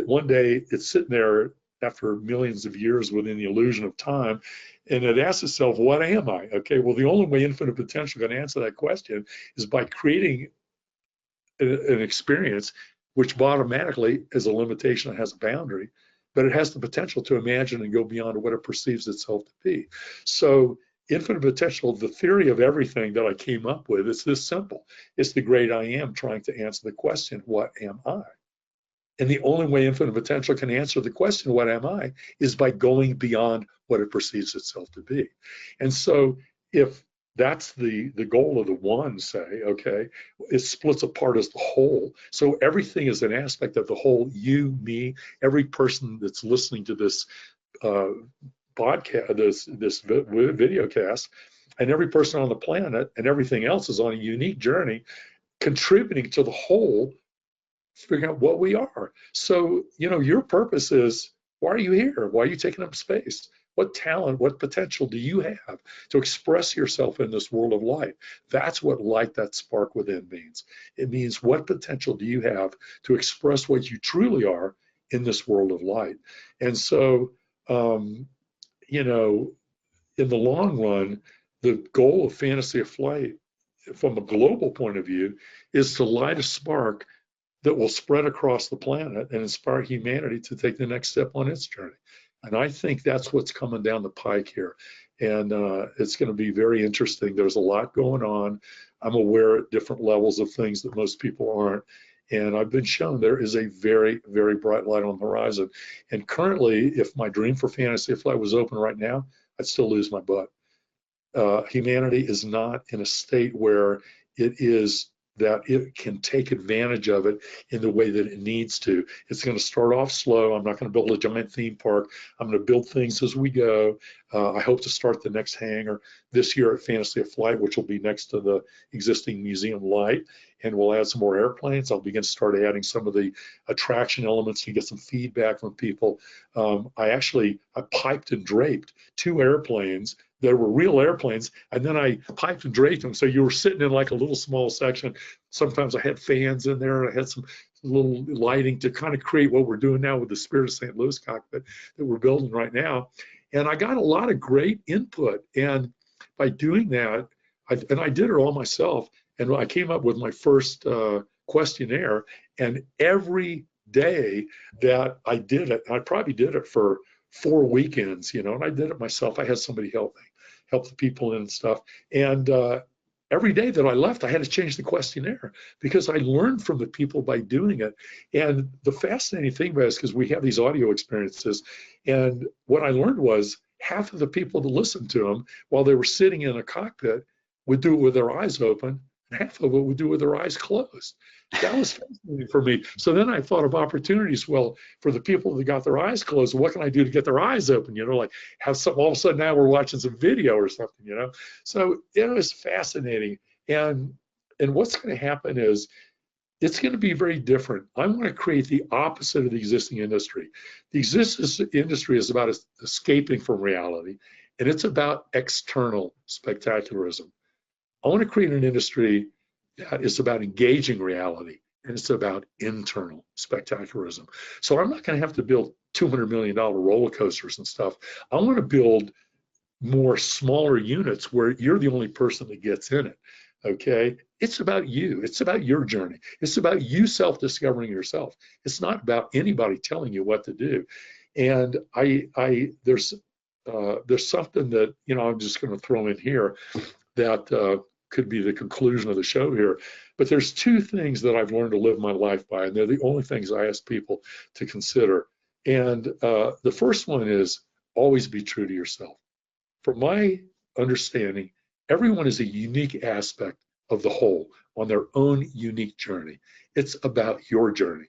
B: one day it's sitting there after millions of years within the illusion of time, and it asks itself, what am I? Okay, well, the only way infinite potential can answer that question is by creating an experience which automatically is a limitation and has a boundary, but it has the potential to imagine and go beyond what it perceives itself to be. So infinite potential, the theory of everything that I came up with, is this simple. It's the great I am trying to answer the question, what am I? And the only way infinite potential can answer the question, what am I, is by going beyond what it perceives itself to be. And so if that's the goal of the one, say, okay, it splits apart as the whole. So everything is an aspect of the whole, you, me, every person that's listening to this podcast, this video cast, and every person on the planet and everything else is on a unique journey, contributing to the whole, figuring out what we are. So, your purpose is, why are you here? Why are you taking up space? What talent, what potential do you have to express yourself in this world of light? That's what light that spark within means. It means, what potential do you have to express what you truly are in this world of light? And so, in the long run, the goal of Fantasy of Flight from a global point of view is to light a spark that will spread across the planet and inspire humanity to take the next step on its journey. And I think that's what's coming down the pike here. And it's going to be very interesting. There's a lot going on. I'm aware at different levels of things that most people aren't. And I've been shown there is a very, very bright light on the horizon. And currently, if my dream for Fantasy Flight was open right now, I'd still lose my butt. Humanity is not in a state where it is that it can take advantage of it in the way that it needs to. It's going to start off slow. I'm not going to build a giant theme park. I'm going to build things as we go. I hope to start the next hangar this year at Fantasy Flight, which will be next to the existing museum light, and we'll add some more airplanes. I'll begin to start adding some of the attraction elements to get some feedback from people. I piped and draped 2 airplanes. There were real airplanes, and then I piped and draped them, so you were sitting in like a little small section. Sometimes I had fans in there, and I had some little lighting to kind of create what we're doing now with the Spirit of St. Louis cockpit that we're building right now. And I got a lot of great input, and by doing that, I did it all myself, and I came up with my first questionnaire, and every day that I did it, I probably did it for 4 weekends, you know, and I did it myself. I had somebody help the people in and stuff. And every day that I left, I had to change the questionnaire because I learned from the people by doing it. And the fascinating thing about it is because we have these audio experiences, and what I learned was half of the people that listened to them while they were sitting in a cockpit would do it with their eyes open, and half of it would do it with their eyes closed. That was fascinating for me. So then I thought of opportunities. Well, for the people that got their eyes closed, what can I do to get their eyes open? You know, like have some, all of a sudden now we're watching some video or something, you know? So it was fascinating. And what's going to happen is it's going to be very different. I want to create the opposite of the existing industry. The existing industry is about escaping from reality, and it's about external spectacularism. I want to create an industry that is about engaging reality, and it's about internal spectacularism. So I'm not going to have to build $200 million roller coasters and stuff. I want to build more smaller units where you're the only person that gets in it, okay? It's about you. It's about your journey. It's about you self-discovering yourself. It's not about anybody telling you what to do. And there's something that, you know, I'm just going to throw in here that could be the conclusion of the show here. But there's 2 things that I've learned to live my life by, and they're the only things I ask people to consider. And the first one is always be true to yourself. From my understanding, everyone is a unique aspect of the whole on their own unique journey. It's about your journey.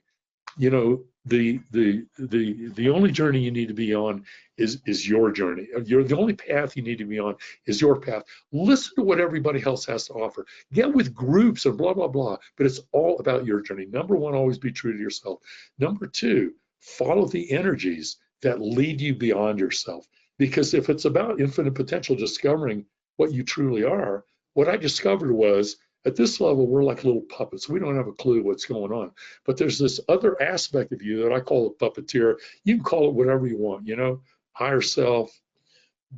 B: You know, the only journey you need to be on is your journey. The only path you need to be on is your path. Listen to what everybody else has to offer. Get with groups and blah, blah, blah, but it's all about your journey. Number 1, always be true to yourself. Number 2, follow the energies that lead you beyond yourself. Because if it's about infinite potential, discovering what you truly are, what I discovered was at this level, we're like little puppets. We don't have a clue what's going on. But there's this other aspect of you that I call a puppeteer. You can call it whatever you want, you know, higher self,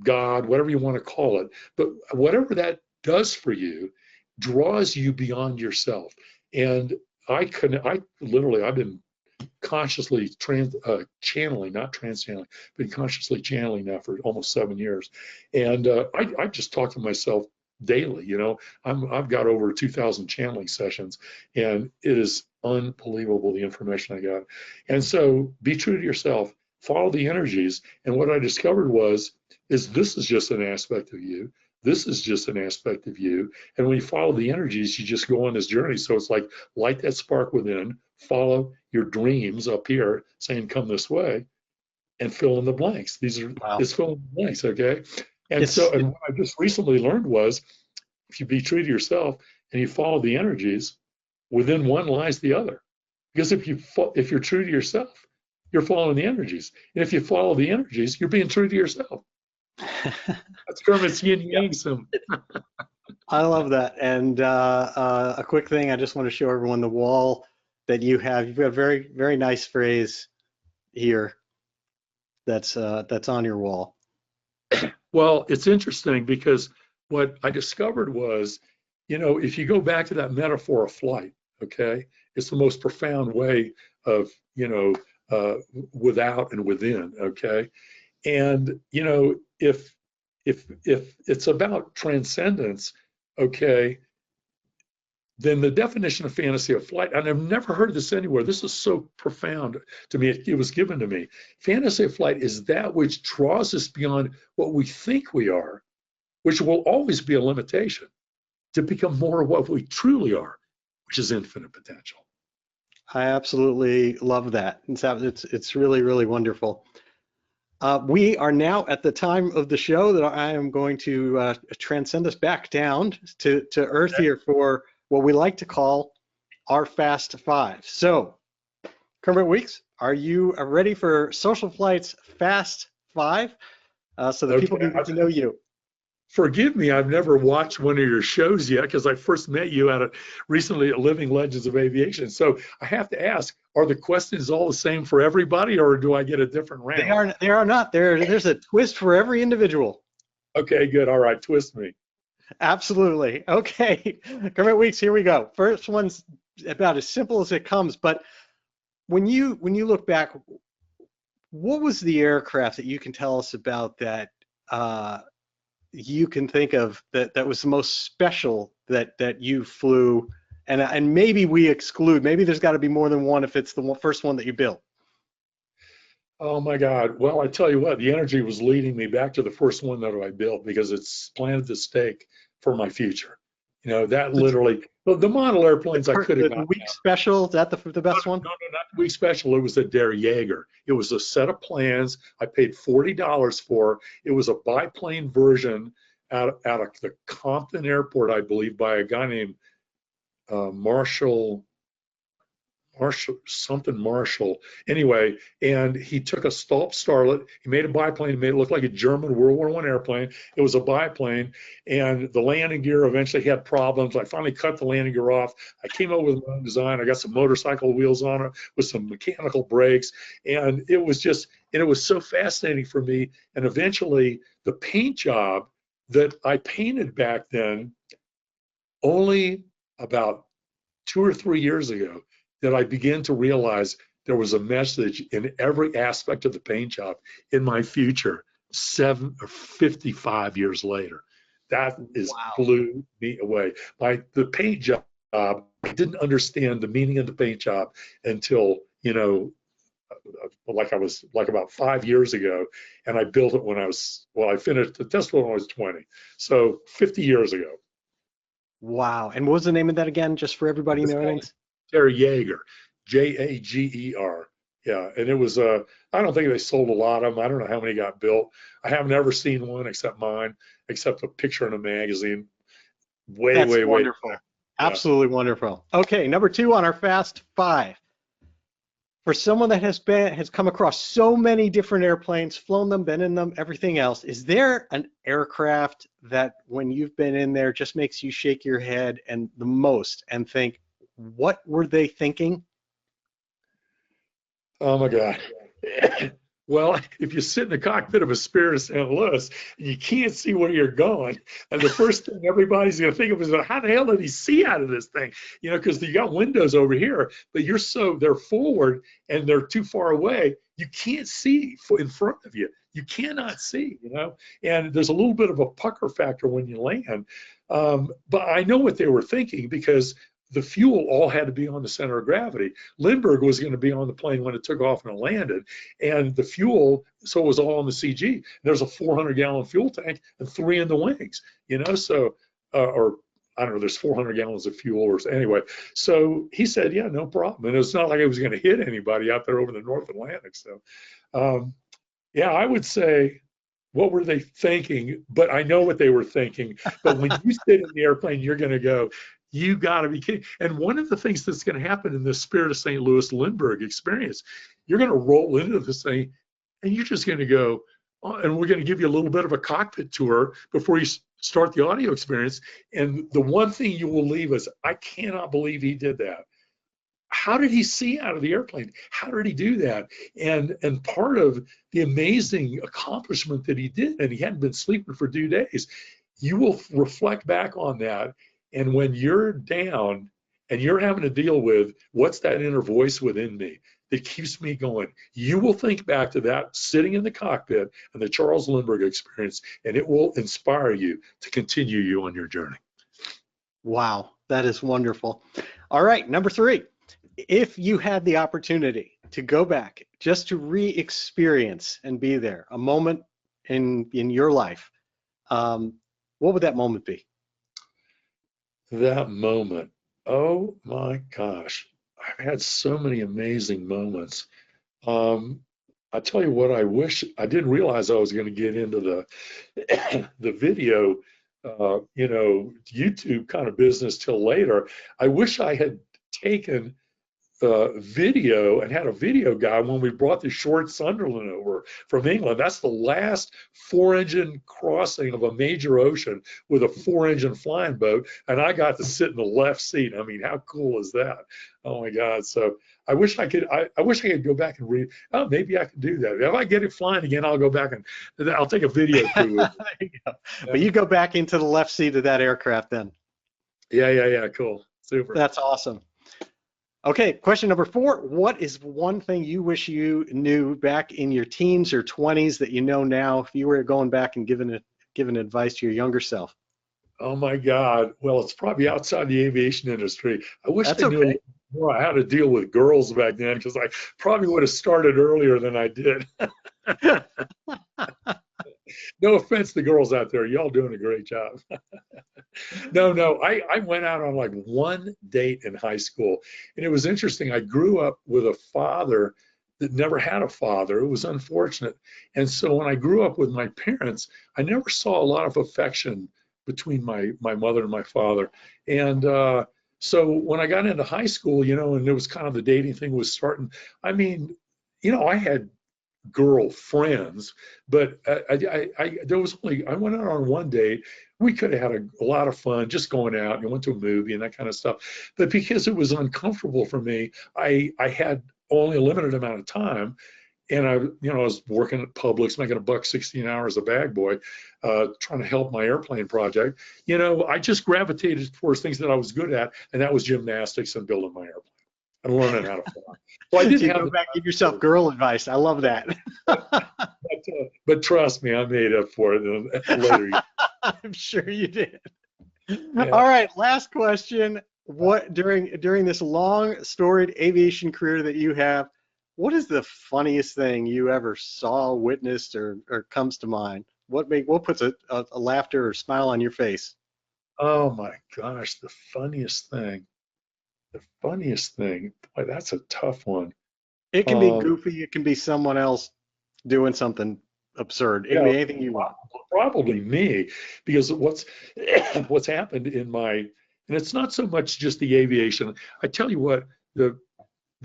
B: God, whatever you want to call it. But whatever that does for you draws you beyond yourself. And I've been consciously channeling, not trans-channeling, been consciously channeling now for almost 7 years. And I just talk to myself daily, you know. I've got over 2,000 channeling sessions, and it is unbelievable the information I got. And so be true to yourself, follow the energies. And what I discovered is this is just an aspect of you. This is just an aspect of you. And when you follow the energies, you just go on this journey. So it's like light that spark within, follow your dreams up here saying, come this way, and fill in the blanks. It's fill in the blanks, okay? And what I just recently learned was if you be true to yourself and you follow the energies, within one lies the other. Because if you're true to yourself, you're following the energies. And if you follow the energies, you're being true to yourself. That's Kermit's yin yang symbol.
A: I love that. And a quick thing, I just want to show everyone the wall that you have. You've got a very, very nice phrase here that's on your wall.
B: Well, it's interesting because what I discovered was, you know, if you go back to that metaphor of flight, okay, It's the most profound way of, without and within. Okay. And, if it's about transcendence, okay, then the definition of fantasy of flight, and I've never heard of this anywhere. This is so profound to me. It was given to me. Fantasy of flight is that which draws us beyond what we think we are, which will always be a limitation, to become more of what we truly are, which is infinite potential.
A: I absolutely love that. It's really, really wonderful. We are now at the time of the show that I am going to transcend us back down to Earth here for what we like to call our Fast Five. So, Kermit Weeks, are you ready for SocialFlight's Fast Five so that people can get to know you?
B: Forgive me, I've never watched one of your shows yet because I first met you recently at Living Legends of Aviation. So I have to ask, are the questions all the same for everybody, or do I get a different round?
A: They are not. There's a twist for every individual.
B: Okay, good. All right, twist me.
A: Absolutely. Okay, Kermit Weeks, here we go. First one's about as simple as it comes, but when you look back, what was the aircraft that you can tell us about that you can think of that was the most special that you flew, and maybe we exclude, maybe there's got to be more than one if it's the first one that you built?
B: Oh my God. Well, I tell you what, the energy was leading me back to the first one that I built because it's planted the stake for my future. That literally, the model airplanes I could have
A: The
B: gotten
A: Week
B: out.
A: Special, is that the best one?
B: No, not the Week Special. It was a Der Jaeger. It was a set of plans I paid $40 for. It was a biplane version out of the Compton Airport, I believe, by a guy named Marshall, something Marshall. Anyway, and he took a Stolp Starlet. He made a biplane. He made it look like a German World War I airplane. It was a biplane, and the landing gear eventually had problems. I finally cut the landing gear off. I came up with my own design. I got some motorcycle wheels on it with some mechanical brakes, and it was so fascinating for me. And eventually, the paint job that I painted back then, only about 2 or 3 years ago, that I began to realize there was a message in every aspect of the paint job in my future 55 years later. That is blew me away. The paint job, I didn't understand the meaning of the paint job until, like about 5 years ago, and I built it I finished the test when I was 20. So 50 years ago.
A: Wow. And what was the name of that again, just for everybody in the audience?
B: Der Jaeger, Jager. Yeah, and it was I don't think they sold a lot of them. I don't know how many got built. I have never seen one except mine, except a picture in a magazine.
A: That's
B: Way
A: wonderful. Absolutely wonderful. Okay, number 2 on our Fast Five. For someone that has come across so many different airplanes, flown them, been in them, everything else, is there an aircraft that when you've been in there just makes you shake your head and the most and think, what were they thinking?
B: Oh my God. Well, if you sit in the cockpit of a Spirit of St. Louis, you can't see where you're going. And the first thing everybody's going to think of is, how the hell did he see out of this thing? Because you got windows over here, but they're forward and they're too far away. You can't see in front of you. You cannot see, and there's a little bit of a pucker factor when you land. But I know what they were thinking because the fuel all had to be on the center of gravity. Lindbergh was going to be on the plane when it took off and it landed, and the fuel, so it was all on the CG. There's a 400-gallon fuel tank and 3 in the wings, so, or I don't know, there's 400 gallons of fuel or anyway. So he said, yeah, no problem. And it's not like it was going to hit anybody out there over the North Atlantic. So, yeah, I would say, what were they thinking? But I know what they were thinking. But when you sit in the airplane, you're going to go, you got to be kidding. And one of the things that's going to happen in the Spirit of St. Louis Lindbergh experience, you're going to roll into this thing and you're just going to go, oh, and we're going to give you a little bit of a cockpit tour before you start the audio experience. And the one thing you will leave is, I cannot believe he did that. How did he see out of the airplane? How did he do that? And part of the amazing accomplishment that he did, and he hadn't been sleeping for 2 days, you will reflect back on that. And when you're down and you're having to deal with what's that inner voice within me that keeps me going, you will think back to that sitting in the cockpit and the Charles Lindbergh experience, and it will inspire you to continue you on your journey.
A: Wow, that is wonderful. All right, number 3. If you had the opportunity to go back just to re-experience and be there, a moment in your life, what would that moment be?
B: That moment, oh my gosh, I've had so many amazing moments. I tell you what, I wish I didn't realize I was going to get into the video, YouTube kind of business till later. I wish I had taken video and had a video guy when we brought the short Sunderland over from England. That's the last 4-engine crossing of a major ocean with a 4-engine flying boat, and I got to sit in the left seat. I mean, how cool is that? Oh my God! So I wish I could. I wish I could go back and read. Oh, maybe I could do that. If I get it flying again, I'll go back and I'll take a video crew with me.
A: There you go. But you go back into the left seat of that aircraft then.
B: Yeah. Cool. Super.
A: That's awesome. Okay, question number 4. What is one thing you wish you knew back in your teens or 20s that you know now if you were going back and giving advice to your younger self?
B: Oh my God. Well, it's probably outside the aviation industry. I wish
A: That's
B: I knew more how to deal with girls back then, because I probably would have started earlier than I did. No offense to girls out there. Y'all doing a great job. No, I went out on like one date in high school, and it was interesting. I grew up with a father that never had a father. It was unfortunate. And so when I grew up with my parents, I never saw a lot of affection between my mother and my father. And so when I got into high school, and it was kind of the dating thing was starting, I mean, I had girlfriends, but there was only, I went out on one date. We could have had a lot of fun just going out and went to a movie and that kind of stuff. But because it was uncomfortable for me, I had only a limited amount of time. And I was working at Publix, making $1.60 an hour as a bag boy, trying to help my airplane project. I just gravitated towards things that I was good at, and that was gymnastics and building my airplane and learning how to fly. Well, I didn't
A: have go back and give yourself girl advice. I love that.
B: but trust me, I made up for it later.
A: I'm sure you did.
B: Yeah.
A: All right, last question. What during this long storied aviation career that you have, what is the funniest thing you ever saw, witnessed, or comes to mind? What puts a laughter or smile on your face?
B: Oh my gosh, the funniest thing. The funniest thing. Boy, that's a tough one.
A: It can be goofy. It can be someone else doing something absurd. It can be anything you want.
B: Probably me, because what's happened in my, and it's not so much just the aviation. I tell you what, the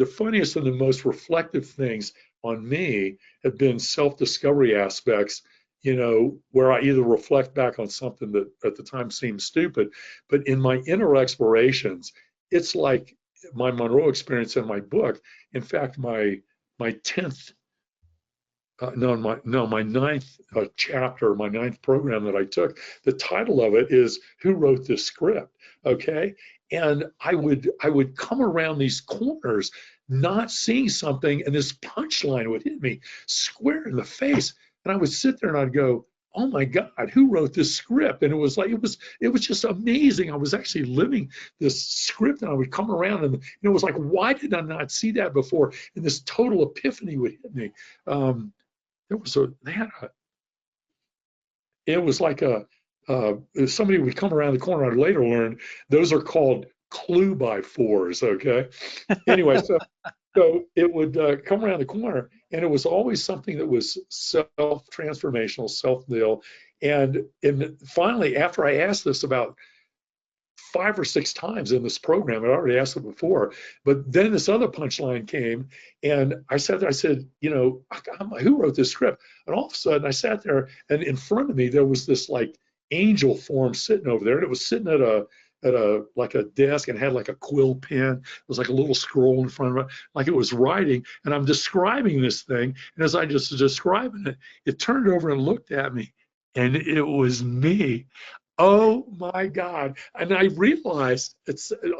B: funniest and the most reflective things on me have been self-discovery aspects, where I either reflect back on something that at the time seemed stupid, but in my inner explorations, it's like my Monroe experience in my book. In fact, my 10th, my 9th chapter, my 9th program that I took, the title of it is "Who Wrote This Script?" Okay, and I would come around these corners, not seeing something, and this punchline would hit me square in the face, and I would sit there and I'd go, "Oh my God, who wrote this script?" And it was just amazing. I was actually living this script, and I would come around, and it was like, why did I not see that before? And this total epiphany would hit me. It was like somebody would come around the corner. I'd later learn those are called clue by fours. Okay. Anyway, so it would come around the corner, and it was always something that was self-transformational, self-deal. And finally, after I asked this about 5 or 6 times in this program, I'd already asked it before, but then this other punchline came, and I sat there, I said, who wrote this script? And all of a sudden I sat there, and in front of me, there was this like angel form sitting over there, and it was sitting at a desk and had like a quill pen. It was like a little scroll in front of it, like it was writing. And I'm describing this thing. And as I just was describing it, it turned over and looked at me, and it was me. Oh my God. And I realized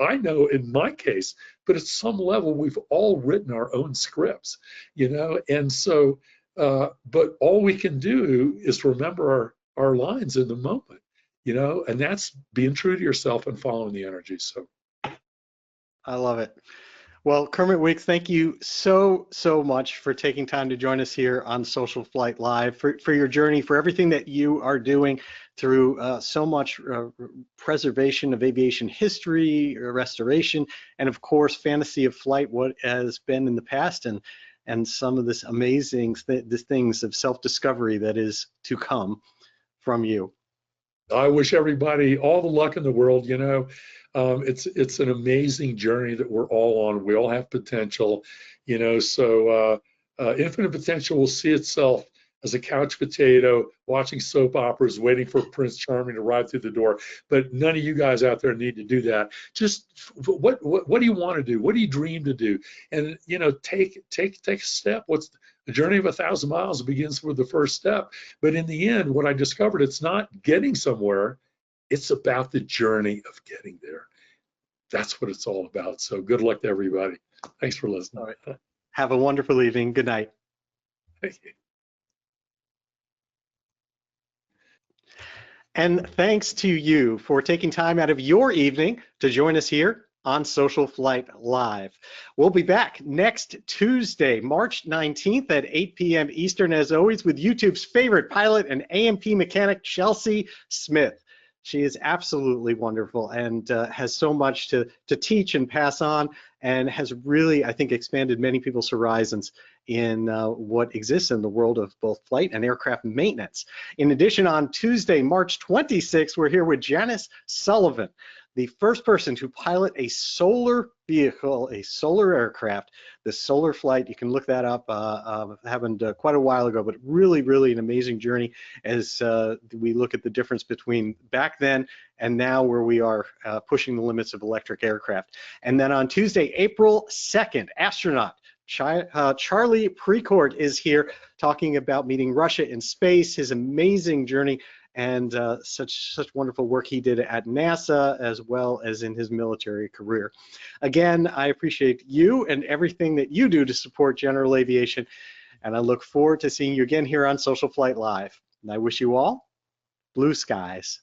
B: I know in my case, but at some level, we've all written our own scripts, and so, but all we can do is remember our lines in the moment, and that's being true to yourself and following the energy. So
A: I love it. Well, Kermit Weeks, thank you so much for taking time to join us here on Social Flight Live, for your journey, for everything that you are doing through so much preservation of aviation history, restoration, and of course, fantasy of flight, what has been in the past, and some of this amazing things of self-discovery that is to come from you.
B: I wish everybody all the luck in the world. It's an amazing journey that we're all on. We all have potential, so infinite potential will see itself as a couch potato watching soap operas, waiting for Prince Charming to ride through the door. But none of you guys out there need to do that. Just what do you want to do? What do you dream to do? And take a step. What's the journey of 1,000 miles begins with the first step. But in the end, what I discovered, it's not getting somewhere. It's about the journey of getting there. That's what it's all about. So good luck to everybody. Thanks for listening.
A: All right. Have a wonderful evening. Good night.
B: Thank you.
A: And thanks to you for taking time out of your evening to join us here on Social Flight Live. We'll be back next Tuesday, March 19th at 8 p.m. Eastern, as always, with YouTube's favorite pilot and A&P mechanic, Chelsea Smith. She is absolutely wonderful and has so much to teach and pass on, and has really, I think, expanded many people's horizons in what exists in the world of both flight and aircraft maintenance. In addition, on Tuesday, March 26th, we're here with Janice Sullivan, the first person to pilot a solar vehicle, a solar aircraft, the SocialFlight. You can look that up. Happened quite a while ago, but really, really an amazing journey as we look at the difference between back then and now, where we are pushing the limits of electric aircraft. And then on Tuesday, April 2nd, astronaut Charlie Precourt is here talking about meeting Russia in space, his amazing journey, and such wonderful work he did at NASA as well as in his military career. Again, I appreciate you and everything that you do to support General Aviation, and I look forward to seeing you again here on Social Flight Live. And I wish you all blue skies.